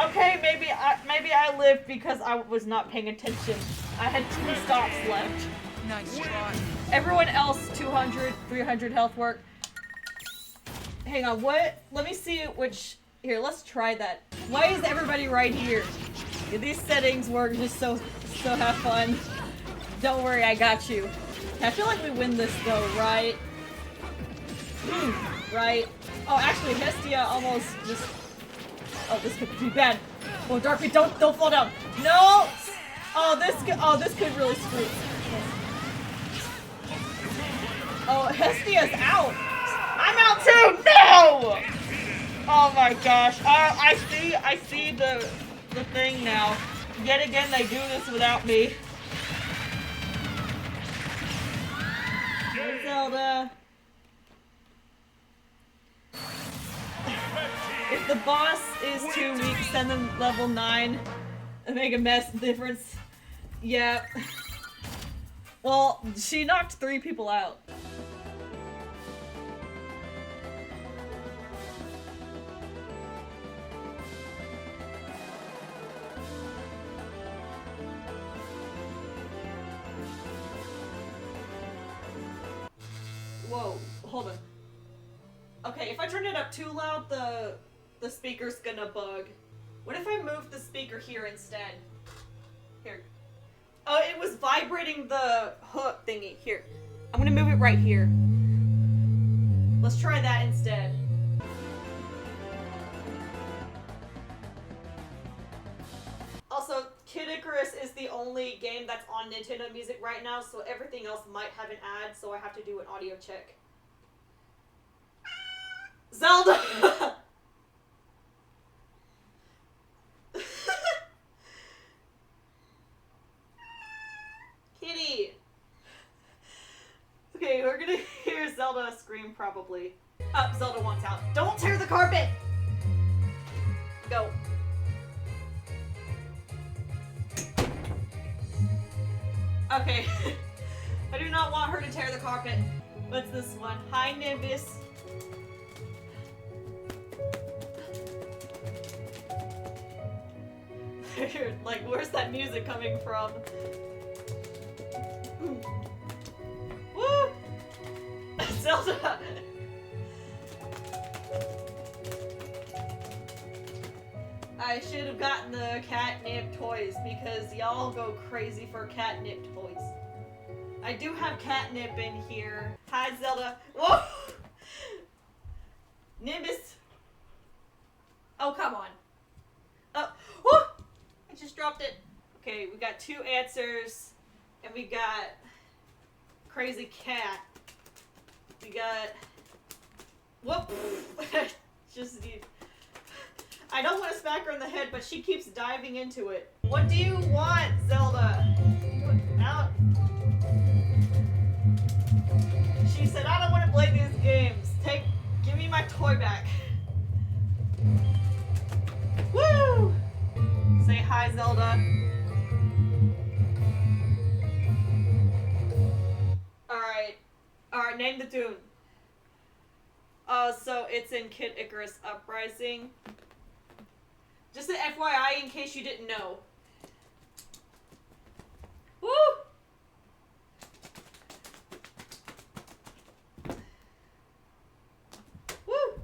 Okay, maybe I lived because I was not paying attention. I had 2 stocks left. Nice try. Everyone else, 200, 300 health work. Hang on, what? Let me see which... Here, let's try that. Why is everybody right here? Yeah, these settings work just so have fun. Don't worry, I got you. I feel like we win this though, right? Right. Oh, actually, Hestia almost just... Oh, this could be bad. Oh, Darkbeat, don't fall down. No! Oh, this could really screw. Oh, Hestia's out. I'm out too. No! Oh my gosh. I see the thing now. Yet again, they do this without me. Hey, Zelda. If the boss is too weak, send them level 9 and make a mess difference. Yeah. Well, she knocked 3 people out. Whoa, hold on. Okay, if I turn it up too loud, the speaker's gonna bug. What if I move the speaker here instead? Here. Oh, it was vibrating the hook thingy. Here. I'm gonna move it right here. Let's try that instead. Also, Kid Icarus is the only game that's on Nintendo Music right now, so everything else might have an ad, so I have to do an audio check. Zelda! Kitty! Okay, we're gonna hear Zelda scream probably. Oh, Zelda wants out. Don't tear the carpet! Go. Okay. I do not want her to tear the carpet. What's this one? Hi, Nimbus. Like, where's that music coming from? Woo! Zelda! I should have gotten the catnip toys because y'all go crazy for catnip toys. I do have catnip in here. Hi, Zelda. Whoa! Nimbus. Oh, come on. Oh, whoo! I just dropped it. Okay, we got 2 answers, and we got crazy cat. We got whoop. Just need. I don't want to smack her in the head, but she keeps diving into it. What do you want, Zelda? Out. She said, I don't want to play these games. Give me my toy back. Woo! Say hi, Zelda. Alright, name the tune. So it's in Kid Icarus Uprising. Just an FYI in case you didn't know. Woo! Woo!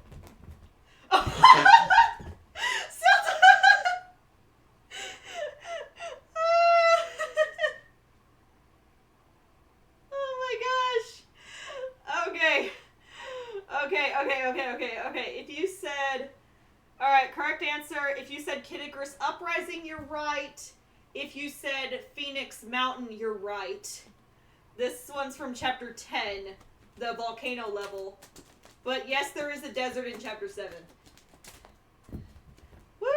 Okay. If you said... Alright, correct answer. If you said Kid Icarus Uprising, you're right. If you said Phoenix Mountain, you're right. This one's from Chapter 10, the volcano level. But yes, there is a desert in Chapter 7. Woo!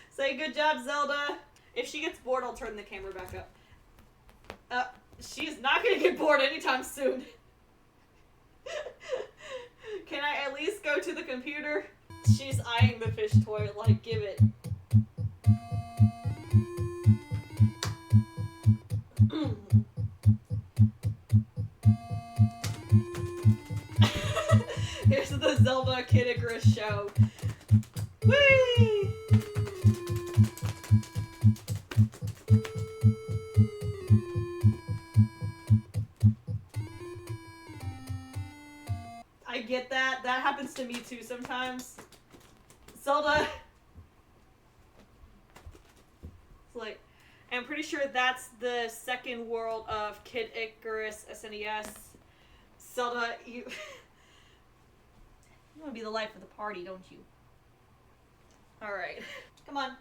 Say good job, Zelda. If she gets bored, I'll turn the camera back up. She's not gonna get bored anytime soon. Can I at least go to the computer? She's eyeing the fish toy, like, give it. Here's the Zelda Kid Icarus show. Whee! I get that. That happens to me too sometimes. Zelda. It's like, I'm pretty sure that's the second world of Kid Icarus SNES. Zelda, you want to be the life of the party, don't you? Alright. Come on.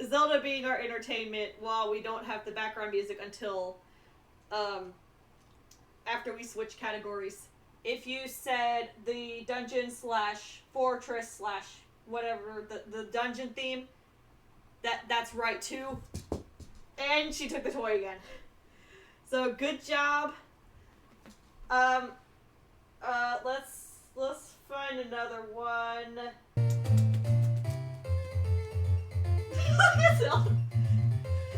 Zelda being our entertainment while we don't have the background music until after we switch categories. If you said the dungeon / fortress / whatever, the dungeon theme, that's right too. And she took the toy again. So good job. Let's find another one.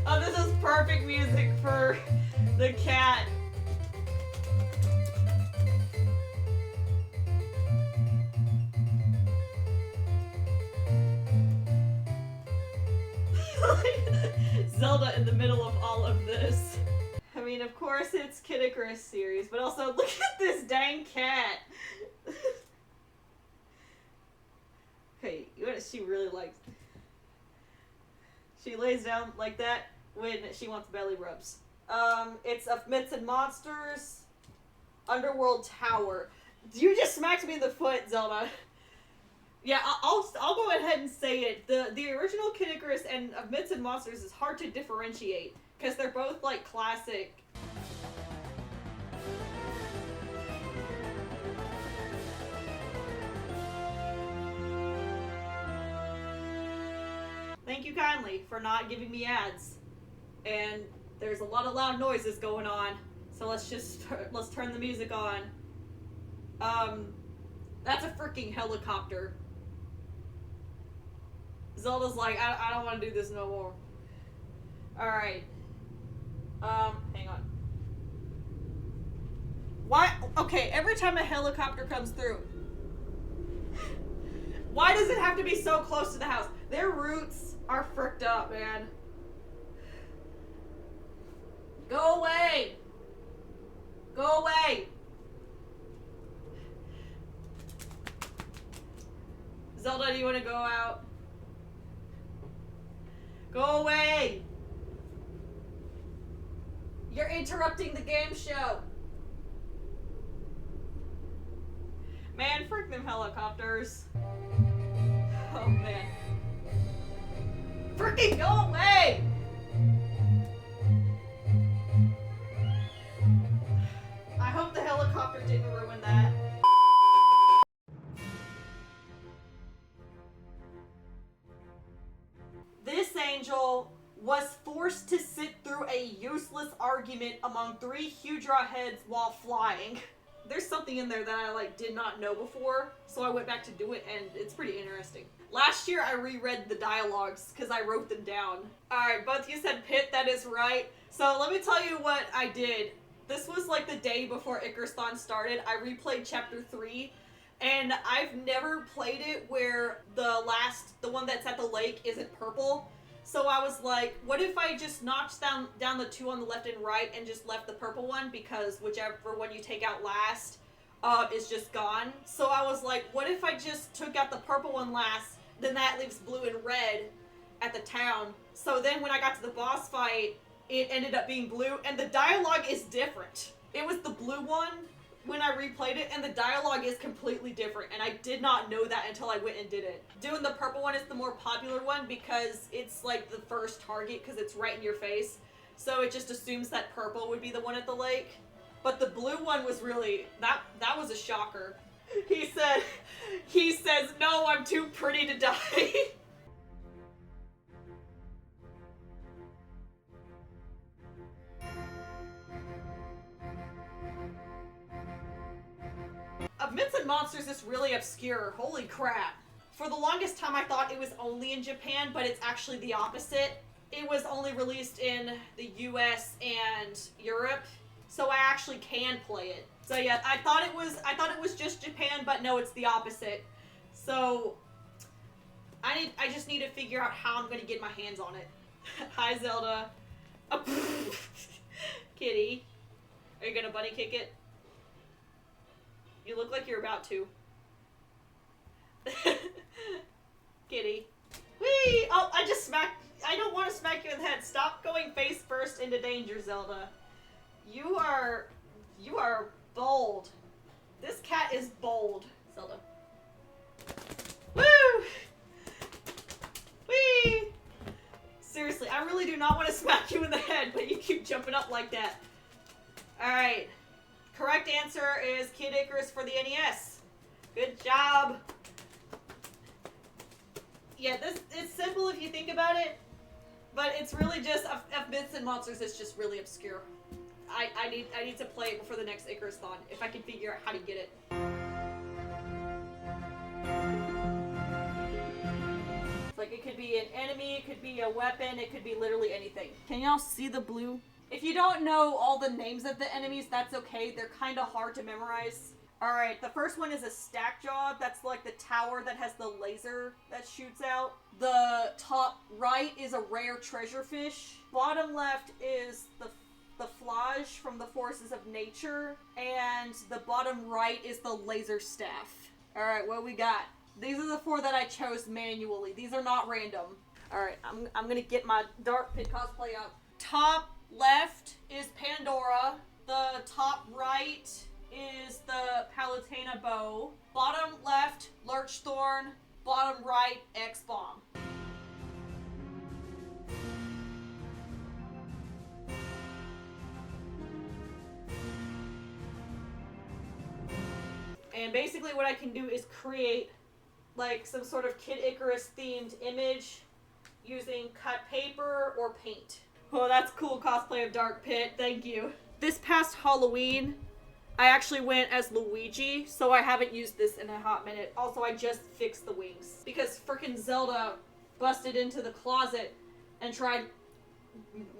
Oh, this is perfect music for the cat. Zelda in the middle of all of this. I mean, of course it's Kid Icarus series, but also look at this dang cat. Okay, you know what she really likes? She lays down like that when she wants belly rubs. It's of Myths and Monsters, Underworld Tower. You just smacked me in the foot, Zelda. Yeah, I'll go ahead and say it. The original Kid Icarus and of Myths and Monsters is hard to differentiate because they're both like classic. Thank you kindly for not giving me ads. And there's a lot of loud noises going on, so let's turn the music on. That's a freaking helicopter. Zelda's like, I don't want to do this no more. Alright. Hang on. Why? Okay, every time a helicopter comes through, why does it have to be so close to the house? Their roots are fricked up, man. Go away! Go away! Zelda, do you want to go out? Go away! You're interrupting the game show! Man, frick them helicopters. Oh, man. Freaking go away! I hope the helicopter didn't ruin that. This angel forced to sit through a useless argument among 3 Hewdraw heads while flying. There's something in there that I like did not know before, so I went back to do it, and it's pretty interesting. Last year I reread the dialogues because I wrote them down. Alright, both you said Pit, that is right. So let me tell you what I did. This was like the day before Icarusthon started. I replayed chapter 3, and I've never played it where the one that's at the lake isn't purple. So I was like, what if I just notched down the 2 on the left and right and just left the purple one, because whichever one you take out last is just gone. So I was like, what if I just took out the purple one last, then that leaves blue and red at the town. So then when I got to the boss fight, it ended up being blue, and the dialogue is different. It was the blue one when I replayed it, and the dialogue is completely different, and I did not know that until I went and did it. Doing the purple one is the more popular one because it's like the first target because it's right in your face, so it just assumes that purple would be the one at the lake. But the blue one was really, that was a shocker. He says, no, I'm too pretty to die. Of Myths and Monsters is really obscure. Holy crap. For the longest time I thought it was only in Japan, but it's actually the opposite. It was only released in the US and Europe, so I actually can play it. So yeah, I thought it was just Japan, but no, it's the opposite. So I just need to figure out how I'm gonna get my hands on it. Hi Zelda. Oh, Kitty. Are you gonna bunny kick it? You look like you're about to. Kitty. Whee! Oh, I just smacked. I don't want to smack you in the head. Stop going face first into danger, Zelda. You are bold. This cat is bold, Zelda. Woo! Whee! Seriously, I really do not want to smack you in the head, but you keep jumping up like that. Alright. Correct answer is Kid Icarus for the NES. Good job. Yeah, it's simple if you think about it, but it's really just of Myths and Monsters. It's just really obscure. I need to play it before the next Icarusthon if I can figure out how to get it. Like it could be an enemy, it could be a weapon, it could be literally anything. Can y'all see the blue? If you don't know all the names of the enemies, that's okay. They're kind of hard to memorize. Alright, the first one is a stack jaw. That's like the tower that has the laser that shoots out. The top right is a rare treasure fish. Bottom left is the Flage from the Forces of Nature. And the bottom right is the laser staff. Alright, what we got? These are the 4 that I chose manually. These are not random. Alright, I'm gonna get my Dark Pit cosplay up. Top left is Pandora. The top right is the Palutena bow. Bottom left, Lurchthorn. Bottom right, X-Bomb. And basically what I can do is create like some sort of Kid Icarus themed image using cut paper or paint. Oh, that's cool cosplay of Dark Pit. Thank you. This past Halloween, I actually went as Luigi, so I haven't used this in a hot minute. Also, I just fixed the wings because frickin' Zelda busted into the closet and tried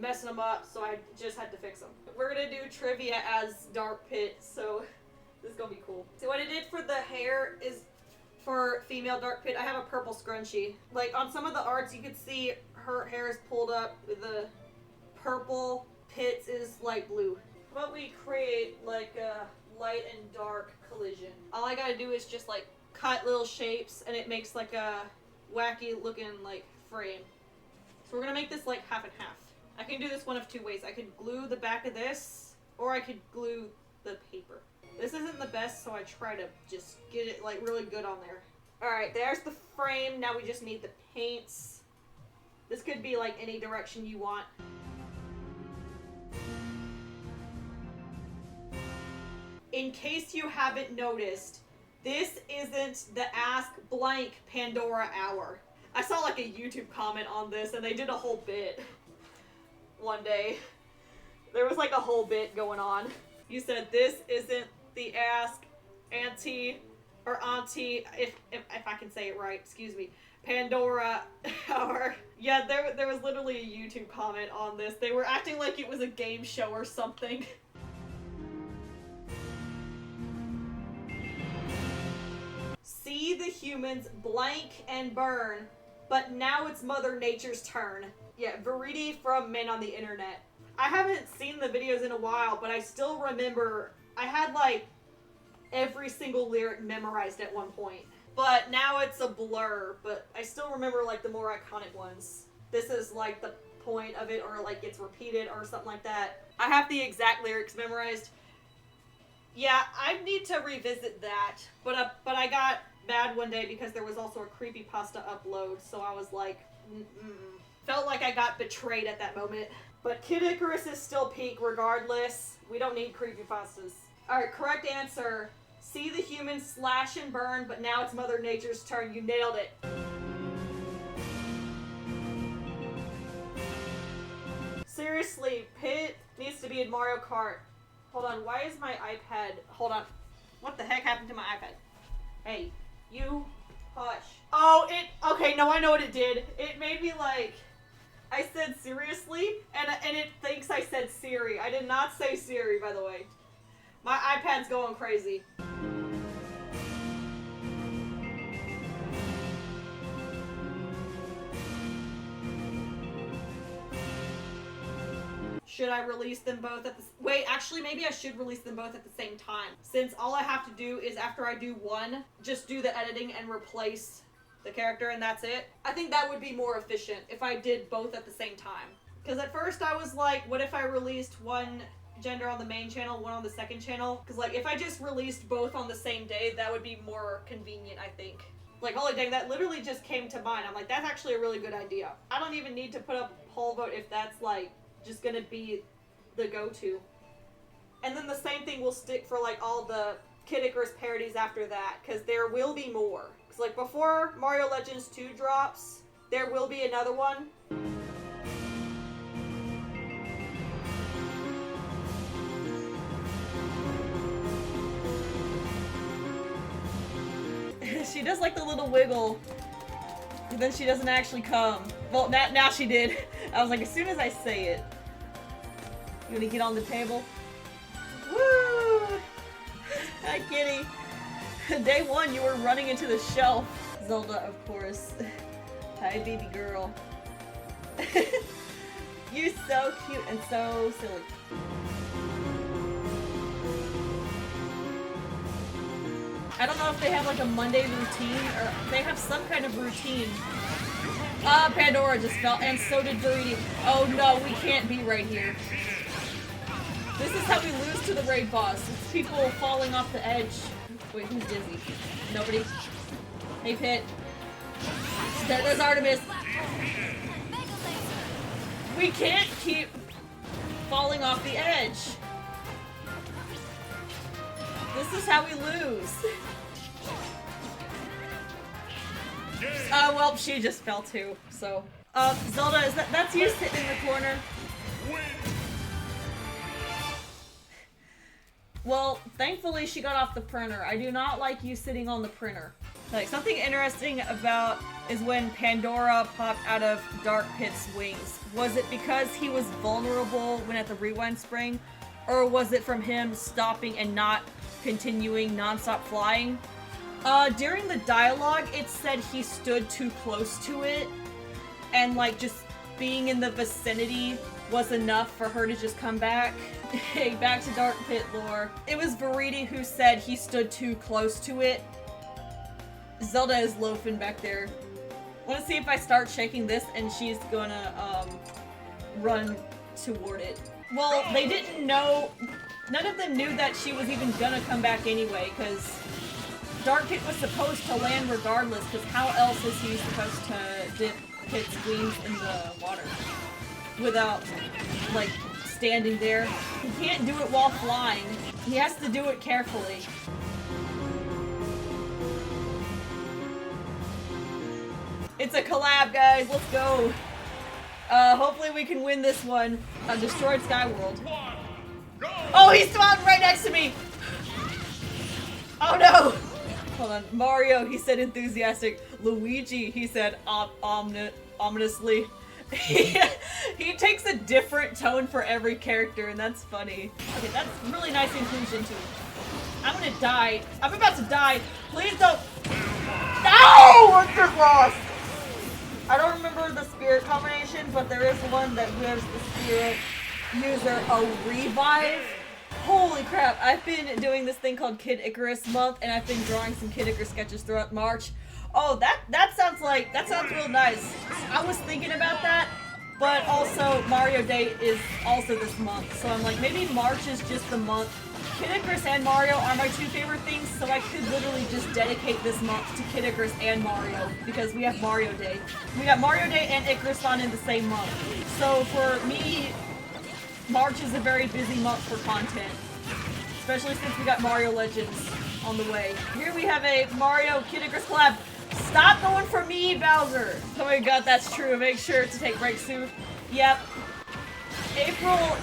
messing them up, so I just had to fix them. We're gonna do trivia as Dark Pit, so this is gonna be cool. So what I did for the hair is, for female Dark Pit, I have a purple scrunchie. Like, on some of the arts, you could see her hair is pulled up with the purple, Pit's is light blue. How about we create like a light and dark collision? All I gotta do is just like cut little shapes and it makes like a wacky looking like frame. So we're gonna make this like half and half. I can do this one of 2 ways. I could glue the back of this, or I could glue the paper. This isn't the best, so I try to just get it like really good on there. Alright, there's the frame. Now we just need the paints. This could be like any direction you want. In case you haven't noticed, this isn't the Ask Blank Pandora Hour. I saw like a YouTube comment on this and they did a whole bit. one day. There was like a whole bit going on. You said, this isn't the Ask Auntie, or Auntie, if I can say it right, excuse me, Pandora hour. Yeah, there was literally a YouTube comment on this. They were acting like it was a game show or something. See the humans blank and burn, but now it's Mother Nature's turn. Yeah, Veridi from Men on the Internet. I haven't seen the videos in a while, but I still remember I had like every single lyric memorized at one point. But now it's a blur, but I still remember like the more iconic ones. This is like the point of it, or like it's repeated or something like that. I have the exact lyrics memorized. Yeah, I need to revisit that, but I got mad one day because there was also a creepypasta upload, so I was like, felt like I got betrayed at that moment. But Kid Icarus is still peak regardless. We don't need creepypastas. Alright, correct answer. See the humans slash and burn, but now it's Mother Nature's turn. You nailed it. Seriously, Pit needs to be in Mario Kart. Hold on, why is my iPad... Hold on. What the heck happened to my iPad? Hey, you hush. Oh, okay, no, I know what it did. It made me like... I said seriously, and it thinks I said Siri. I did not say Siri, by the way. My iPad's going crazy. Should I release them both at the... Wait, actually, maybe I should release them both at the same time. Since all I have to do is, after I do one, just do the editing and replace the character, and that's it. I think that would be more efficient if I did both at the same time. Because at first I was like, what if I released one gender on the main channel, one on the second channel? Because like, if I just released both on the same day, that would be more convenient, I think. Like, holy dang, that literally just came to mind. I'm like, that's actually a really good idea. I don't even need to put up a poll vote if that's like, just gonna be the go-to. And then the same thing will stick for like all the Kid Icarus parodies after that, because there will be more. Because like before Mario Legends 2 drops, there will be another one. She does like the little wiggle, and then she doesn't actually come. Well, now she did. I was like, as soon as I say it. You wanna get on the table? Woo! Hi, kitty. Day one, you were running into the shelf. Zelda, of course. Hi, baby girl. You're so cute and so silly. I don't know if they have like a Monday routine, or they have some kind of routine. Pandora just fell, and so did Veridi. Oh no, we can't be right here. This is how we lose to the raid boss. It's people falling off the edge. Wait, who's dizzy? Nobody? Hey, Pit. There's Artemis. We can't keep falling off the edge. This is how we lose. Well, she just fell too, so. Zelda, that's you sitting in the corner. Well, thankfully she got off the printer. I do not like you sitting on the printer. Like, something interesting about is when Pandora popped out of Dark Pit's wings. Was it because he was vulnerable when at the rewind spring? Or was it from him stopping and not continuing non-stop flying? During the dialogue, it said he stood too close to it, and like just being in the vicinity was enough for her to just come back. Hey, back to Dark Pit lore. It was Veridi who said he stood too close to it. Zelda is loafing back there. Wanna see if I start shaking this and she's gonna, run toward it. Well, they didn't know, none of them knew that she was even gonna come back anyway, because Dark Pit was supposed to land regardless, because how else is he supposed to dip Pit's wings in the water? Without, like, standing there. He can't do it while flying. He has to do it carefully. It's a collab, guys. Let's go. Hopefully we can win this one. Destroyed Skyworld. Oh, he's spawned right next to me! Oh no! Hold on. Mario, he said enthusiastic. Luigi, he said ominously. He takes a different tone for every character, and that's funny. Okay, that's really nice inclusion too. I'm gonna die. I'm about to die. Please don't. No! What's this lost? I don't remember the spirit combination, but there is one that gives the spirit user a revive. Holy crap, I've been doing this thing called Kid Icarus month, and I've been drawing some Kid Icarus sketches throughout March. Oh, that sounds real nice. I was thinking about that, but also Mario Day is also this month, so I'm like, maybe March is just the month. Kid Icarus and Mario are my two favorite things, so I could literally just dedicate this month to Kid Icarus and Mario, because we have Mario Day. We got Mario Day and Icarusthon in the same month. So for me, March is a very busy month for content, especially since we got Mario Legends on the way. Here we have a Mario Kid Icarus collab. Stop going for me, Bowser! Oh my god, that's true. Make sure to take breaks soon. Yep. April,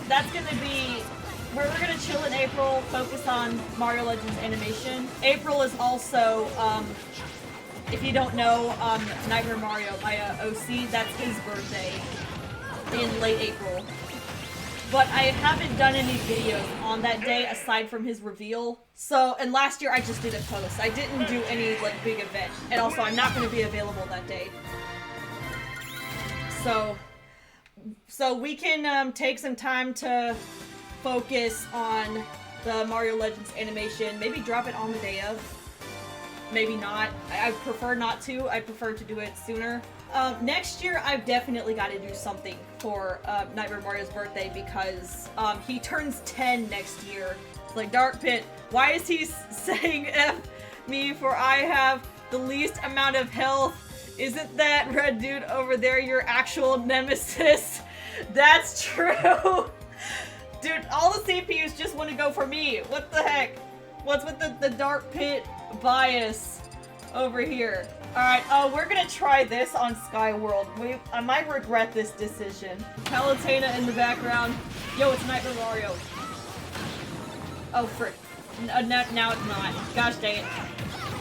that's gonna be where we're gonna chill in April, focus on Mario Legends animation. April is also, if you don't know, Nightmare Mario, my OC, that's his birthday in late April. But I haven't done any videos on that day aside from his reveal. So, and last year I just did a post. I didn't do any, like, big event. And also, I'm not going to be available that day. So we can take some time to focus on the Mario Legends animation. Maybe drop it on the day of. Maybe not. I prefer not to. I prefer to do it sooner. Next year, I've definitely got to do something for Nightmare Mario's birthday because he turns 10 next year. It's like, Dark Pit, why is he saying F me for I have the least amount of health? Isn't that red dude over there your actual nemesis? That's true! Dude, all the CPUs just want to go for me. What the heck? What's with the Dark Pit bias over here? Alright, we're gonna try this on Skyworld. I might regret this decision. Palutena in the background. Yo, it's Nightmare Mario. Oh, frick. Now it's not. Gosh dang it.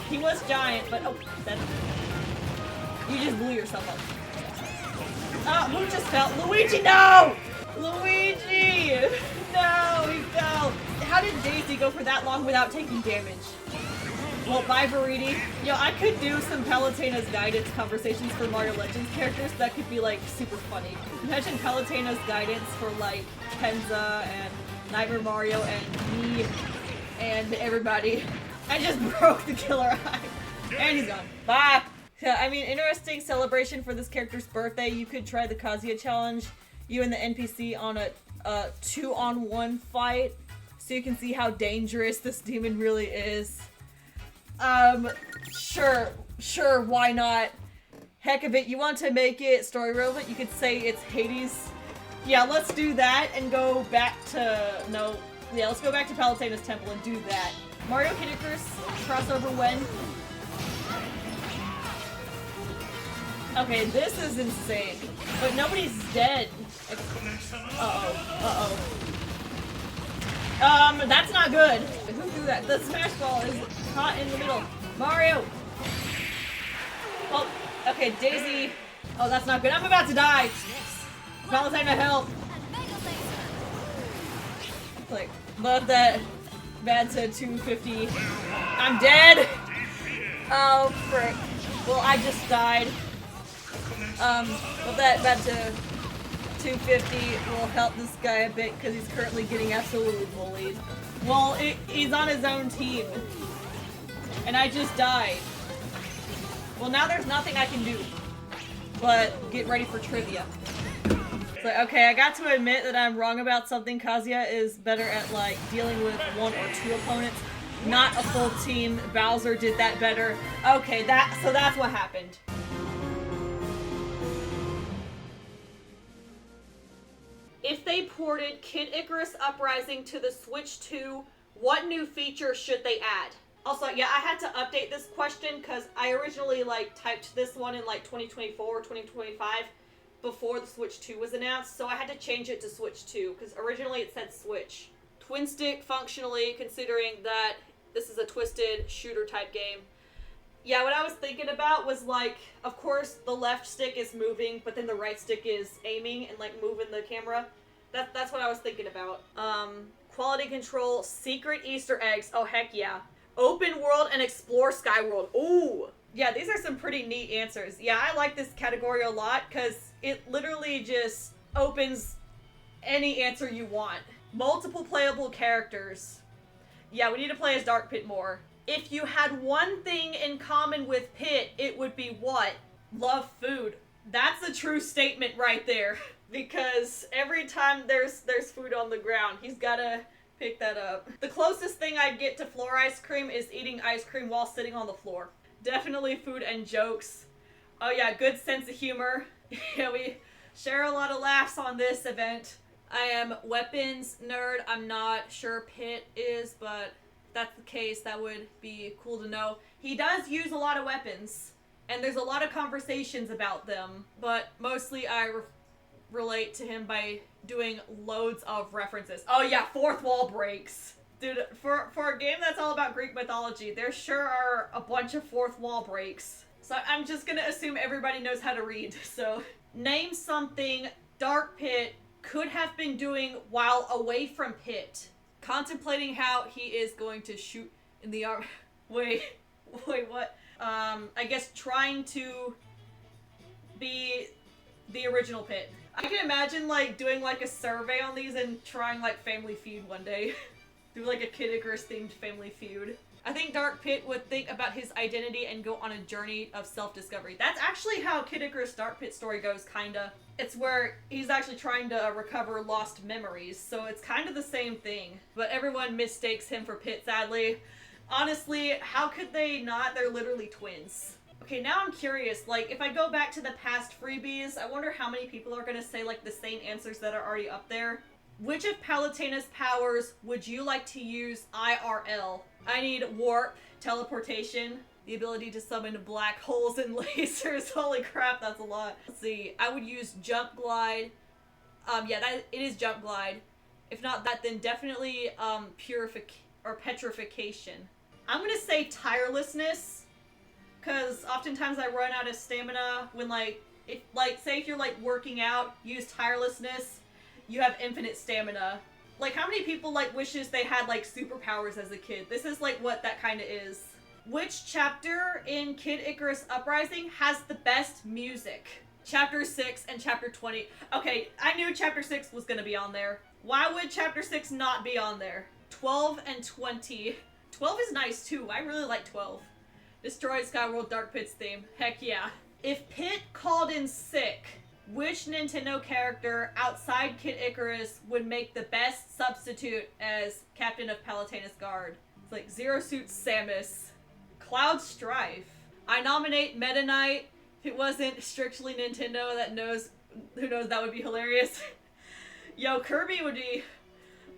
He was giant, but oh, that... You just blew yourself up. Who just fell? Luigi, no! Luigi! No, he fell. How did Daisy go for that long without taking damage? Well, bye, Vernias. Yo, I could do some Palutena's guidance conversations for Mario Legends characters. That could be, like, super funny. Imagine Palutena's guidance for, like, Kenza and Nightmare Mario and me and everybody. I just broke the killer eye. And he's gone. Bye! Yeah, I mean, interesting celebration for this character's birthday. You could try the Kazuya challenge. You and the NPC on a 2-on-1 fight. So you can see how dangerous this demon really is. Sure, why not? Heck of it, you want to make it story relevant? You could say it's Hades. Yeah, let's do that and go back to, let's go back to Palutena's temple and do that. Mario Kid Icarus crossover when? Okay, this is insane. But nobody's dead. That's not good. Who threw that? The Smash Ball is caught in the middle. Mario! Oh, okay, Daisy. Oh, that's not good. I'm about to die! Palutena, help! Like, love that bad said 250. I'm dead! Oh, frick. Well, I just died. Well, that bad to 250 will help this guy a bit because he's currently getting absolutely bullied. Well, he's on his own team. And I just died. Well, now there's nothing I can do but get ready for trivia. So, okay, I got to admit that I'm wrong about something. Kazuya is better at, like, dealing with 1 or 2 opponents, not a full team. Bowser did that better. Okay, so that's what happened. If they ported Kid Icarus Uprising to the Switch 2, what new feature should they add? Also, yeah, I had to update this question because I originally, like, typed this one in, like, 2024 or 2025, before the Switch 2 was announced, so I had to change it to Switch 2, because originally it said Switch. Twin stick functionally, considering that this is a twisted shooter type game. Yeah, what I was thinking about was, like, of course the left stick is moving, but then the right stick is aiming and, like, moving the camera. That's what I was thinking about. Quality control, secret Easter eggs, oh heck yeah. Open world and explore Skyworld, ooh! Yeah, these are some pretty neat answers. Yeah, I like this category a lot, because it literally just opens any answer you want. Multiple playable characters. Yeah, we need to play as Dark Pit more. If you had one thing in common with Pit, it would be what? Love food. That's a true statement right there. Because every time there's food on the ground, he's gotta pick that up. The closest thing I'd get to floor ice cream is eating ice cream while sitting on the floor. Definitely food and jokes. Oh yeah, good sense of humor. Yeah, we share a lot of laughs on this event. I am weapons nerd. I'm not sure Pit is, but if that's the case, that would be cool to know. He does use a lot of weapons, and there's a lot of conversations about them, but mostly I relate to him by doing loads of references. Oh yeah, fourth wall breaks. Dude, for a game that's all about Greek mythology, there sure are a bunch of fourth wall breaks. So I'm just gonna assume everybody knows how to read, so. Name something Dark Pit could have been doing while away from Pit. Contemplating how he is going to shoot in the arm. Wait, what? I guess trying to be the original Pit. I can imagine, like, doing, like, a survey on these and trying, like, Family Feud one day. Do, like, a Kid Icarus themed Family Feud. I think Dark Pit would think about his identity and go on a journey of self-discovery. That's actually how Kid Icarus Dark Pit story goes, kinda. It's where he's actually trying to recover lost memories, so it's kind of the same thing. But everyone mistakes him for Pit, sadly. Honestly, how could they not? They're literally twins. Okay, now I'm curious, like, if I go back to the past freebies, I wonder how many people are gonna say, like, the same answers that are already up there. Which of Palutena's powers would you like to use IRL? I need warp, teleportation, the ability to summon black holes and lasers. Holy crap, that's a lot. Let's see, I would use jump glide. Yeah, it is jump glide. If not that, then definitely petrification. I'm gonna say tirelessness, because oftentimes I run out of stamina when, like, say if you're, like, working out, use tirelessness, you have infinite stamina. Like, how many people, like, wishes they had, like, superpowers as a kid? This is, like, what that kind of is. Which chapter in Kid Icarus Uprising has the best music? Chapter 6 and Chapter 20. Okay, I knew Chapter 6 was gonna be on there. Why would Chapter 6 not be on there? 12 and 20. 12 is nice, too. I really like 12. Destroy Skyworld Dark Pit's theme. Heck yeah. If Pit called in sick, which Nintendo character outside Kid Icarus would make the best substitute as captain of Palutena's guard? It's like Zero Suit Samus. Cloud Strife. I nominate Meta Knight. If it wasn't strictly Nintendo, who knows, that would be hilarious. Yo, Kirby would be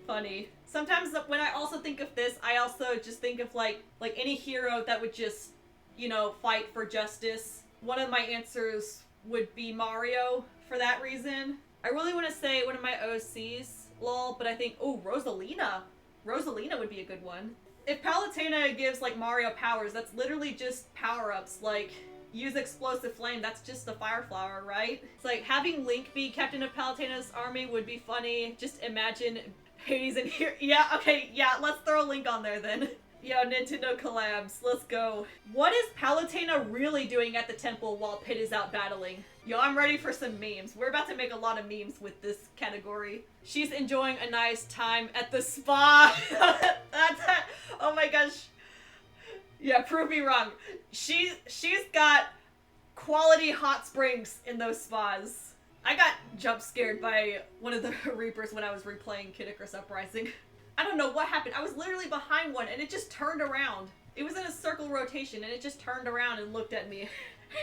funny. Sometimes when I also think of this, I also just think of like any hero that would just, you know, fight for justice. One of my answers would be Mario for that reason. I really want to say one of my OCs, lol, but I think, oh, Rosalina. Rosalina would be a good one. If Palutena gives, like, Mario powers, that's literally just power-ups, like, use Explosive Flame, that's just the Fire Flower, right? It's like, having Link be captain of Palutena's army would be funny. Just imagine Hades in here. Yeah, okay, yeah, let's throw a Link on there then. Yo, Nintendo collabs, let's go. What is Palutena really doing at the temple while Pit is out battling? Yo, I'm ready for some memes. We're about to make a lot of memes with this category. She's enjoying a nice time at the spa. Oh my gosh. Yeah, prove me wrong. She's got quality hot springs in those spas. I got jump scared by one of the Reapers when I was replaying Kid Icarus Uprising. I don't know what happened. I was literally behind one and it just turned around. It was in a circle rotation and it just turned around and looked at me.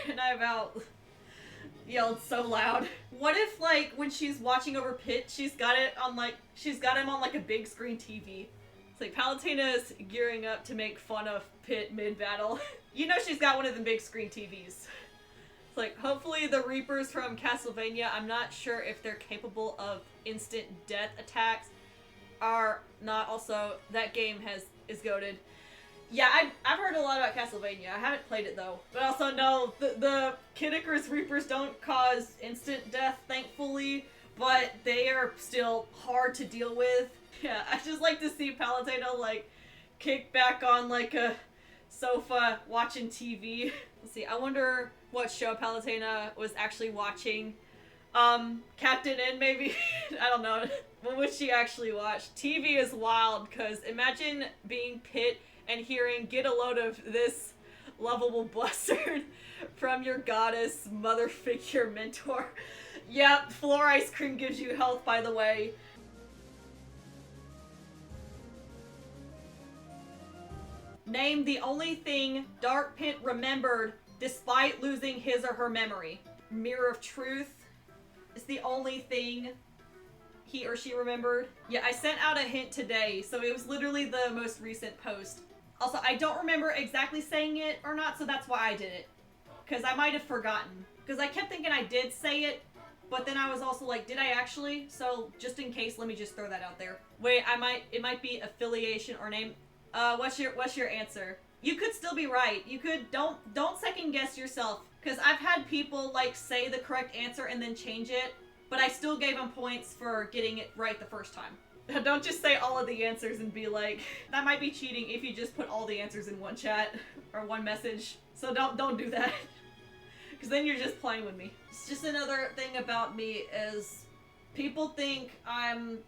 And I about yelled so loud. What if, like, when she's watching over Pit, she's got him on like a big screen TV. It's like Palutena's gearing up to make fun of Pit mid-battle. You know she's got one of the big screen TVs. It's like, hopefully the Reapers from Castlevania, I'm not sure if they're capable of instant death attacks, are not also, that game is goated. Yeah, I've heard a lot about Castlevania. I haven't played it though. But also no, the Kid Icarus Reapers don't cause instant death, thankfully, but they are still hard to deal with. Yeah, I just like to see Palutena like kick back on like a sofa watching TV. Let's see, I wonder what show Palutena was actually watching. Captain N maybe? I don't know. What would she actually watch? TV is wild, because imagine being Pit and hearing, get a load of this lovable buzzard from your goddess mother figure mentor. Yep, floor ice cream gives you health, by the way. Name the only thing Dark Pit remembered despite losing his or her memory. Mirror of Truth is the only thing he or she remembered. Yeah, I sent out a hint today, so it was literally the most recent post. Also, I don't remember exactly saying it or not, so that's why I did it. Because I might have forgotten. Because I kept thinking I did say it, but then I was also like, did I actually? So, just in case, let me just throw that out there. Wait, it might be affiliation or name. What's your answer? You could still be right. You could, don't second guess yourself. Because I've had people, like, say the correct answer and then change it, but I still gave them points for getting it right the first time. Don't just say all of the answers and be like, that might be cheating if you just put all the answers in one chat or one message. So don't do that. Because then you're just playing with me. It's just another thing about me is people think I'm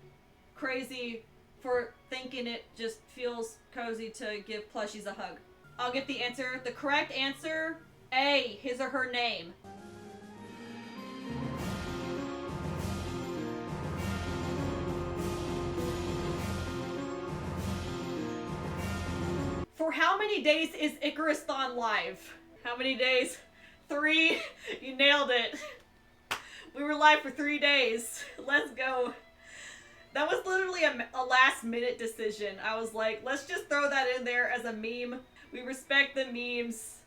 crazy for thinking it just feels cozy to give plushies a hug. I'll get the answer. The correct answer, A, his or her name. For how many days is Icarusthon live? How many days? 3. You nailed it. We were live for 3 days. Let's go. That was literally a last minute decision. I was like, let's just throw that in there as a meme. We respect the memes.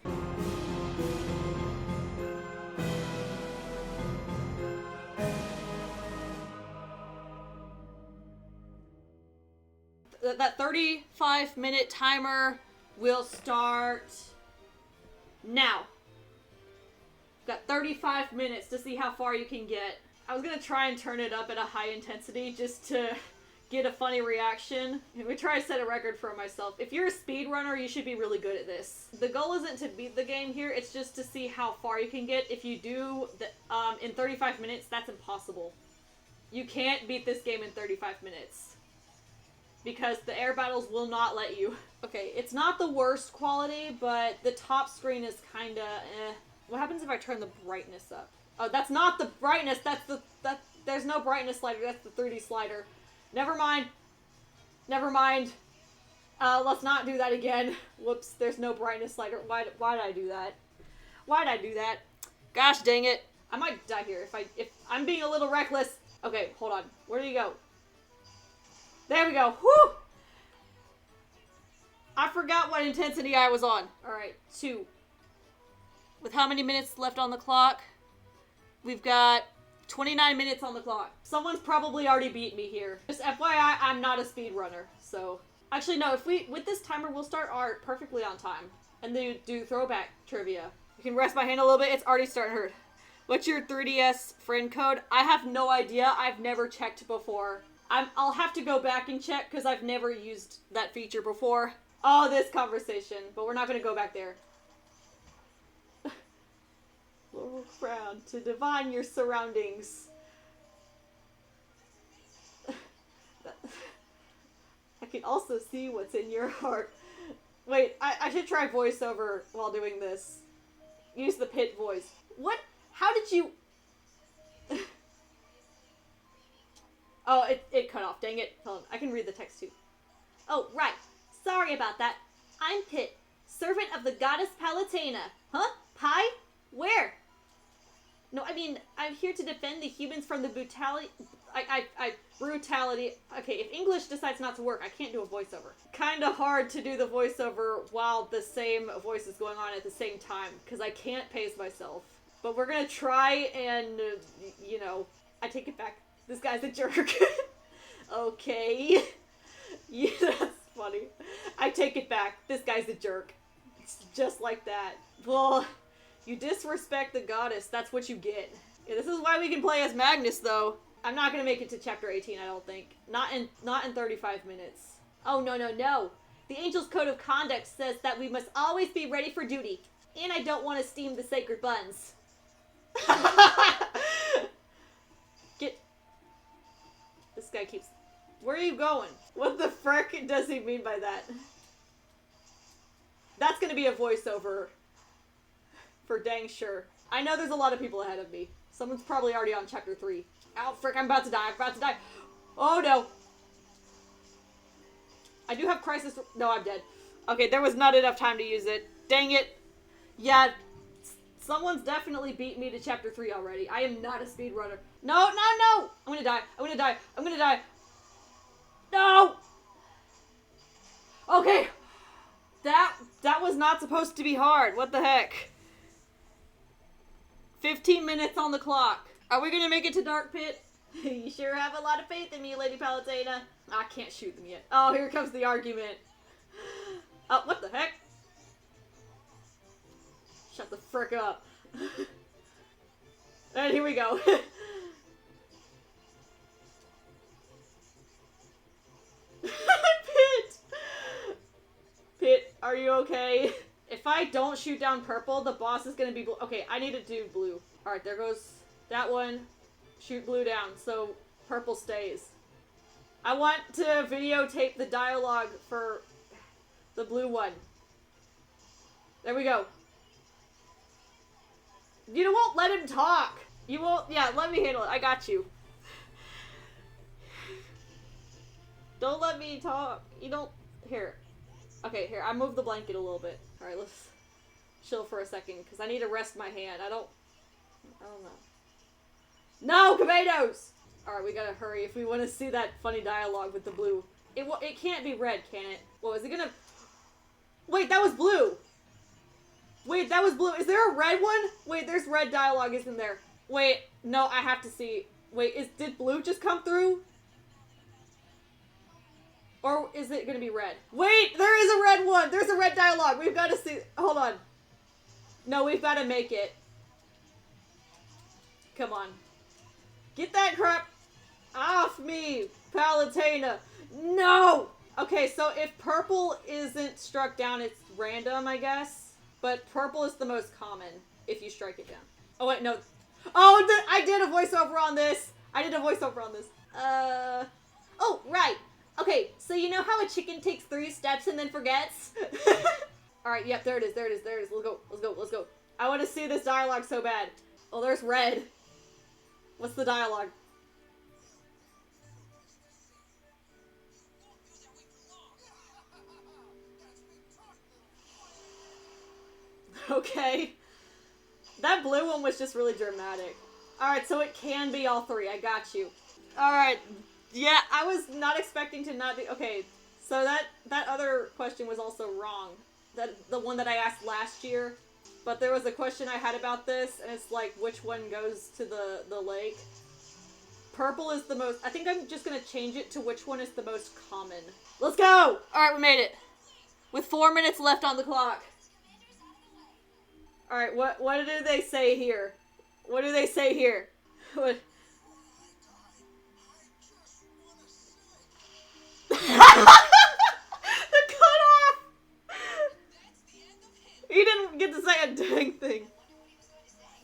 That 35-minute timer will start now. Got 35 minutes to see how far you can get. I was gonna try and turn it up at a high intensity just to get a funny reaction. We try to set a record for myself. If you're a speedrunner, you should be really good at this. The goal isn't to beat the game here, it's just to see how far you can get. If you do in 35 minutes, that's impossible. You can't beat this game in 35 minutes. Because the air battles will not let you. Okay, it's not the worst quality, but the top screen is kinda eh. What happens if I turn the brightness up? Oh, that's not the brightness, there's no brightness slider, that's the 3D slider. Never mind. Never mind. Let's not do that again. Whoops, there's no brightness slider. Why did I do that? Why did I do that? Gosh dang it. I might die here if I'm being a little reckless. Okay, hold on. Where do you go? There we go. Whew! I forgot what intensity I was on. Alright, 2. With how many minutes left on the clock? We've got 29 minutes on the clock. Someone's probably already beat me here. Just FYI, I'm not a speedrunner, so... Actually, no, with this timer, we'll start art perfectly on time. And then do throwback trivia. You can rest my hand a little bit, it's already starting to hurt. What's your 3DS friend code? I have no idea, I've never checked before. I'll have to go back and check because I've never used that feature before. Oh, this conversation. But we're not going to go back there. Lower crown to divine your surroundings. I can also see what's in your heart. Wait, I should try voiceover while doing this. Use the Pit voice. What? How did you... Oh, it cut off. Dang it. Hold on. I can read the text too. Oh, right. Sorry about that. I'm Pit, servant of the goddess Palutena. Huh? Pie? Where? No, I mean, I'm here to defend the humans from the brutality... brutality... Okay, if English decides not to work, I can't do a voiceover. Kinda hard to do the voiceover while the same voice is going on at the same time, because I can't pace myself. But we're gonna try and, you know, I take it back. This guy's a jerk. Okay. Yeah, that's funny. I take it back. This guy's a jerk. It's just like that. Well, you disrespect the goddess. That's what you get. Yeah, this is why we can play as Magnus, though. I'm not gonna make it to chapter 18, I don't think. Not in 35 minutes. Oh, no, no, no. The Angel's Code of Conduct says that we must always be ready for duty. And I don't want to steam the sacred buns. Get... This guy keeps... Where are you going? What the frick does he mean by that? That's gonna be a voiceover. For dang sure. I know there's a lot of people ahead of me. Someone's probably already on chapter 3. Ow, frick, I'm about to die. I'm about to die. Oh, no. I do have crisis... No, I'm dead. Okay, there was not enough time to use it. Dang it. Yeah, someone's definitely beat me to chapter 3 already. I am not a speedrunner. No, no, no! I'm gonna die. I'm gonna die. I'm gonna die. No! Okay. That was not supposed to be hard. What the heck? 15 minutes on the clock. Are we gonna make it to Dark Pit? You sure have a lot of faith in me, Lady Palutena. I can't shoot them yet. Oh, here comes the argument. Oh, what the heck? Shut the frick up. And here we go. Pit, are you okay? If I don't shoot down purple, the boss is gonna be blue. Okay, I need to do blue. Alright, there goes that one. Shoot blue down, so purple stays. I want to videotape the dialogue for the blue one. There we go. You won't let him talk. You won't... Yeah, let me handle it. I got you. Don't let me talk. You don't... Here. Okay, here. I moved the blanket a little bit. Alright, let's chill for a second, because I need to rest my hand. I don't know. No, tomatoes! Alright, we gotta hurry if we want to see that funny dialogue with the blue. It can't be red, can it? Well, is it gonna... Wait, that was blue! Wait, that was blue. Is there a red one? Wait, there's red dialogue, isn't there? Wait, no, I have to see. Wait, did blue just come through? Or is it gonna be red? Wait, there is a red one! There's a red dialogue! We've gotta see... Hold on. No, we've gotta make it. Come on. Get that crap off me, Palutena! No! Okay, so if purple isn't struck down, it's random, I guess. But purple is the most common if you strike it down. Oh, wait, no. Oh, I did a voiceover on this. Oh, right. Okay, so you know how a chicken takes 3 steps and then forgets? Alright, yep, there it is. Let's go. I want to see this dialogue so bad. Oh, there's red. What's the dialogue? Okay. That blue one was just really dramatic. Alright, so it can be all 3. I got you. Alright. Yeah, I was not expecting to not be... Okay, so that other question was also wrong. The one that I asked last year. But there was a question I had about this, and it's like, which one goes to the lake? Purple is the most... I think I'm just gonna change it to which one is the most common. Let's go! Alright, we made it. With 4 minutes left on the clock. Alright, what do they say here? What do they say here? What? The cutoff! He didn't get to say a dang thing.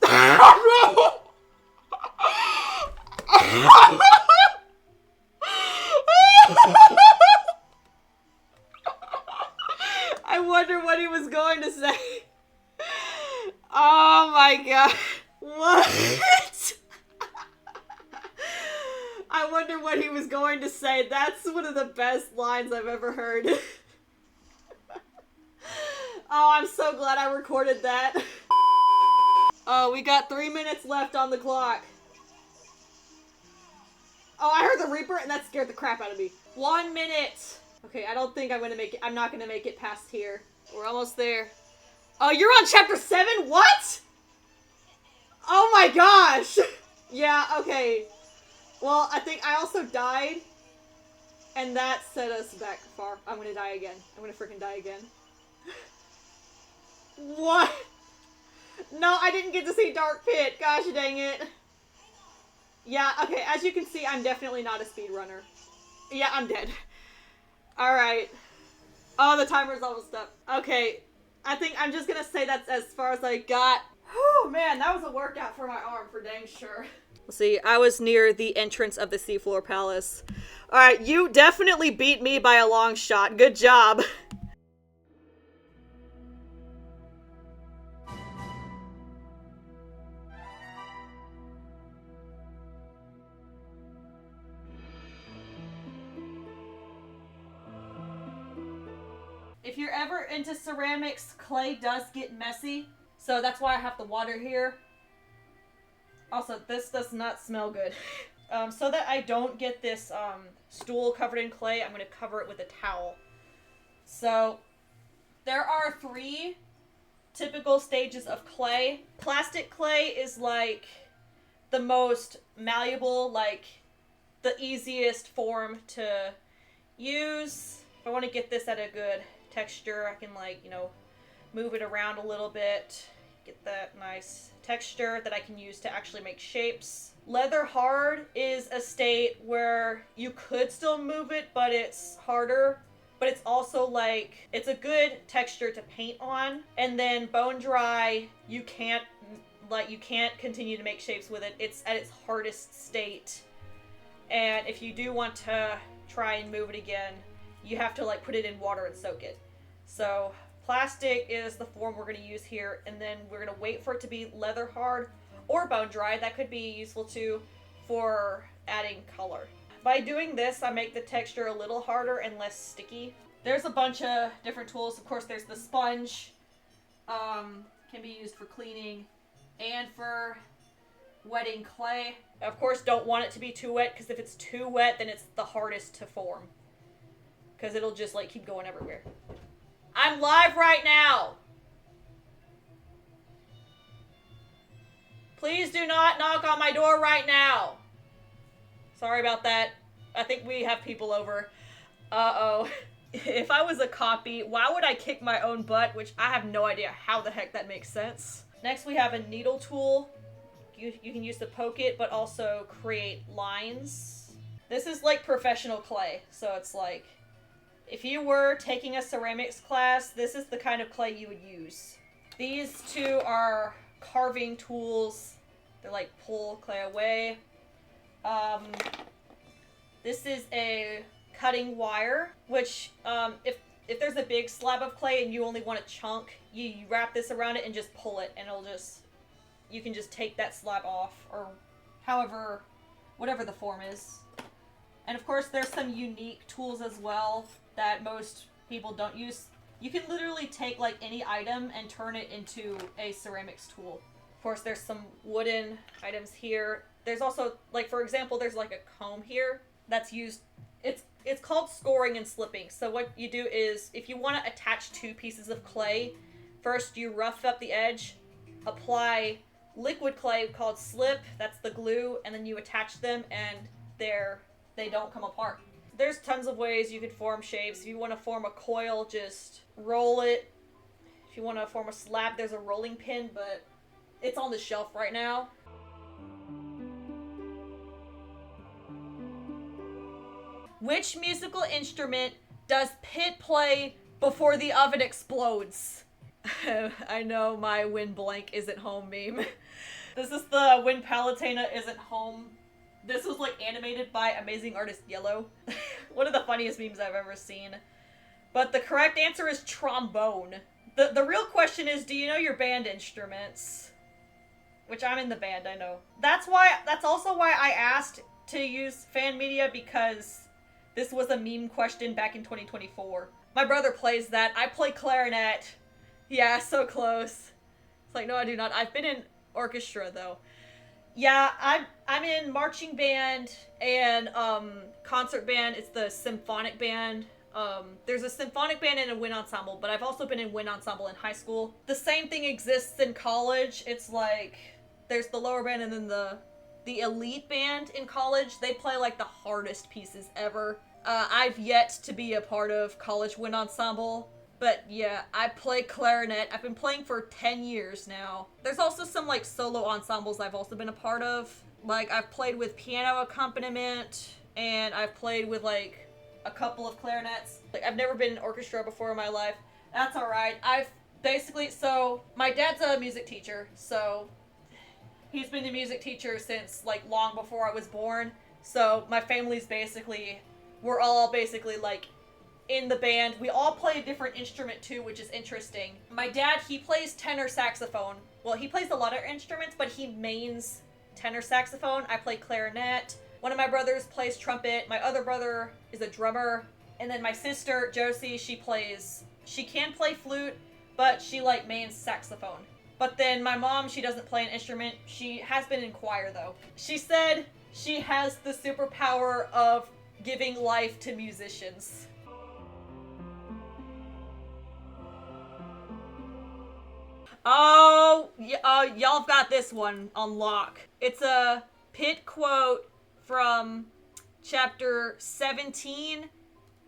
Oh, no! I wonder what he was going to say. Oh my god. What? I wonder what he was going to say. That's one of the best lines I've ever heard. Oh, I'm so glad I recorded that. Oh, we got 3 minutes left on the clock. Oh, I heard the Reaper and that scared the crap out of me. 1 minute. Okay, I don't think I'm gonna make it. I'm not gonna make it past here. We're almost there. Oh, you're on chapter 7? What? my gosh! Yeah, okay. Well, I think I also died. And that set us back far. I'm gonna die again. I'm gonna freaking die again. What? No, I didn't get to see Dark Pit. Gosh dang it. Yeah, okay, as you can see, I'm definitely not a speedrunner. Yeah, I'm dead. Alright. Oh, the timer's almost up. Okay, I think I'm just gonna say that's as far as I got. Whew, man, that was a workout for my arm, for dang sure. Let's see, I was near the entrance of the Seafloor Palace. Alright, you definitely beat me by a long shot. Good job. If you're ever into ceramics, clay does get messy, so that's why I have the water here. Also, this does not smell good. So that I don't get this stool covered in clay, I'm going to cover it with a towel. So, there are 3 typical stages of clay. Plastic clay is like the most malleable, like the easiest form to use. If I want to get this at a good texture, I can, like, you know, move it around a little bit, get that nice texture that I can use to actually make shapes. Leather hard is a state where you could still move it, but it's harder. But it's also like, it's a good texture to paint on. And then bone dry, you can't continue to make shapes with it. It's at its hardest state. And if you do want to try and move it again, you have to, like, put it in water and soak it. So plastic is the form we're going to use here, and then we're going to wait for it to be leather hard or bone dry. That could be useful too for adding color. By doing this, I make the texture a little harder and less sticky. There's a bunch of different tools. Of course, there's the sponge. Can be used for cleaning and for wetting clay. Of course, don't want it to be too wet, because if it's too wet, then it's the hardest to form. Because it'll just, like, keep going everywhere. I'm live right now! Please do not knock on my door right now! Sorry about that. I think we have people over. Uh-oh. If I was a copy, why would I kick my own butt? Which I have no idea how the heck that makes sense. Next we have a needle tool. You can use to poke it, but also create lines. This is like professional clay, so it's like, if you were taking a ceramics class, this is the kind of clay you would use. These 2 are carving tools. They're like pull clay away. This is a cutting wire, which if there's a big slab of clay and you only want a chunk, you wrap this around it and just pull it, and it'll just, you can just take that slab off, or however, whatever the form is. And of course there's some unique tools as well that most people don't use. You can literally take, like, any item and turn it into a ceramics tool. Of course, there's some wooden items here. There's also, like, for example, there's, like, a comb here that's used. It's called scoring and slipping. So what you do is, if you want to attach 2 pieces of clay, first you rough up the edge, apply liquid clay called slip, that's the glue, and then you attach them, and they don't come apart. There's tons of ways you could form shapes. If you want to form a coil, just roll it. If you want to form a slab, there's a rolling pin, but it's on the shelf right now. Which musical instrument does Pit play before the oven explodes? I know my when blank isn't home meme. This is the when Palutena isn't home. This was, like, animated by AmazingArtistYellow. One of the funniest memes I've ever seen. But the correct answer is trombone. The real question is, do you know your band instruments? Which I'm in the band, I know. That's also why I asked to use fan media, because this was a meme question back in 2024. My brother plays that. I play clarinet. Yeah, so close. It's like, no, I do not. I've been in orchestra, though. Yeah, I'm in marching band and concert band. It's the symphonic band. There's a symphonic band and a wind ensemble, but I've also been in wind ensemble in high school. The same thing exists in college. It's like there's the lower band and then the elite band in college. They play like the hardest pieces ever. I've yet to be a part of college wind ensemble, but yeah, I play clarinet. I've been playing for 10 years now. There's also some like solo ensembles I've also been a part of. Like I've played with piano accompaniment and I've played with like a couple of clarinets. Like I've never been in orchestra before in my life. That's alright. I've basically, so my dad's a music teacher, so he's been a music teacher since like long before I was born. So my family's basically, we're all basically like in the band. We all play a different instrument too, which is interesting. My dad, he plays tenor saxophone. Well, he plays a lot of instruments, but he mains tenor saxophone. I play clarinet. One of my brothers plays trumpet. My other brother is a drummer. And then my sister, Josie, she can play flute, but she like mains saxophone. But then my mom, she doesn't play an instrument. She has been in choir though. She said she has the superpower of giving life to musicians. Oh, y'all have got this one on lock. It's a Pit quote from chapter 17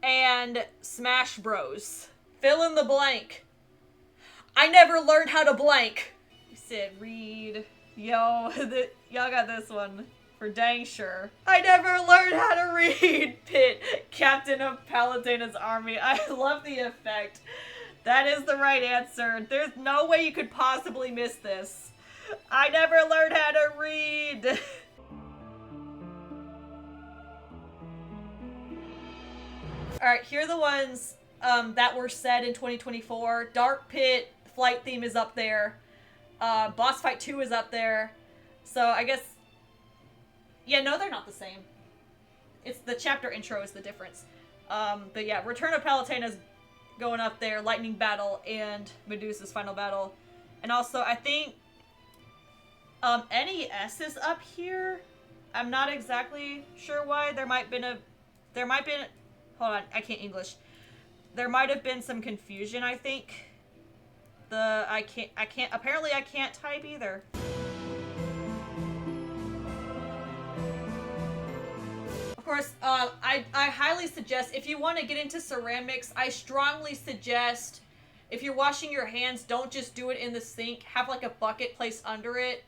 and Smash Bros. Fill in the blank. I never learned how to blank. You said read. Yo, y'all got this one for dang sure. I never learned how to read. Pit, captain of Palutena's army. I love the effect. That is the right answer. There's no way you could possibly miss this. I never learned how to read. Alright, here are the ones that were said in 2024. Dark Pit flight theme is up there. Boss Fight 2 is up there. So I guess... Yeah, no, they're not the same. It's the chapter intro is the difference. But yeah, Return of Palutena's going up there. Lightning Battle and Medusa's Final Battle. And also, I think... NES is up here. I'm not exactly sure why. There might been... Hold on, I can't English. There might have been some confusion, I think. Apparently I can't type either. Of course, I highly suggest, if you want to get into ceramics, I strongly suggest, if you're washing your hands, don't just do it in the sink. Have like a bucket placed under it.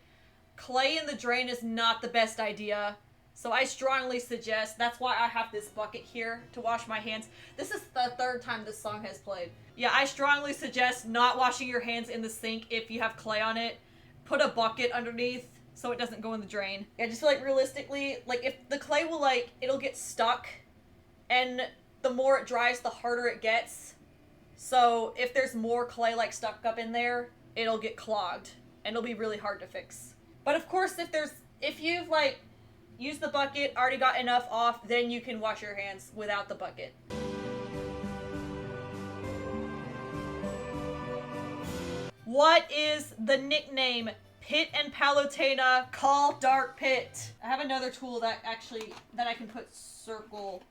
Clay in the drain is not the best idea. So I strongly suggest, that's why I have this bucket here to wash my hands. This is the third time this song has played. Yeah, I strongly suggest not washing your hands in the sink if you have clay on it. Put a bucket underneath so it doesn't go in the drain. Yeah, just like realistically, like if the clay will like, it'll get stuck and the more it dries, the harder it gets. So if there's more clay like stuck up in there, it'll get clogged and it'll be really hard to fix. But of course, if you've like, used the bucket, already got enough off, then you can wash your hands without the bucket. What is the nickname Pit and Palutena call Dark Pit? I have another tool that I can put circle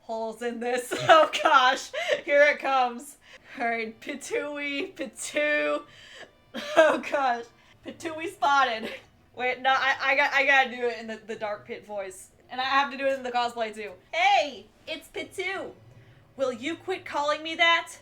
holes in this. Oh gosh, here it comes. Alright, Pittoey, oh gosh. Pittoey Spotted. Wait, no, I gotta do it in the Dark Pit voice. And I have to do it in the cosplay too. Hey, it's Pitu. Will you quit calling me that?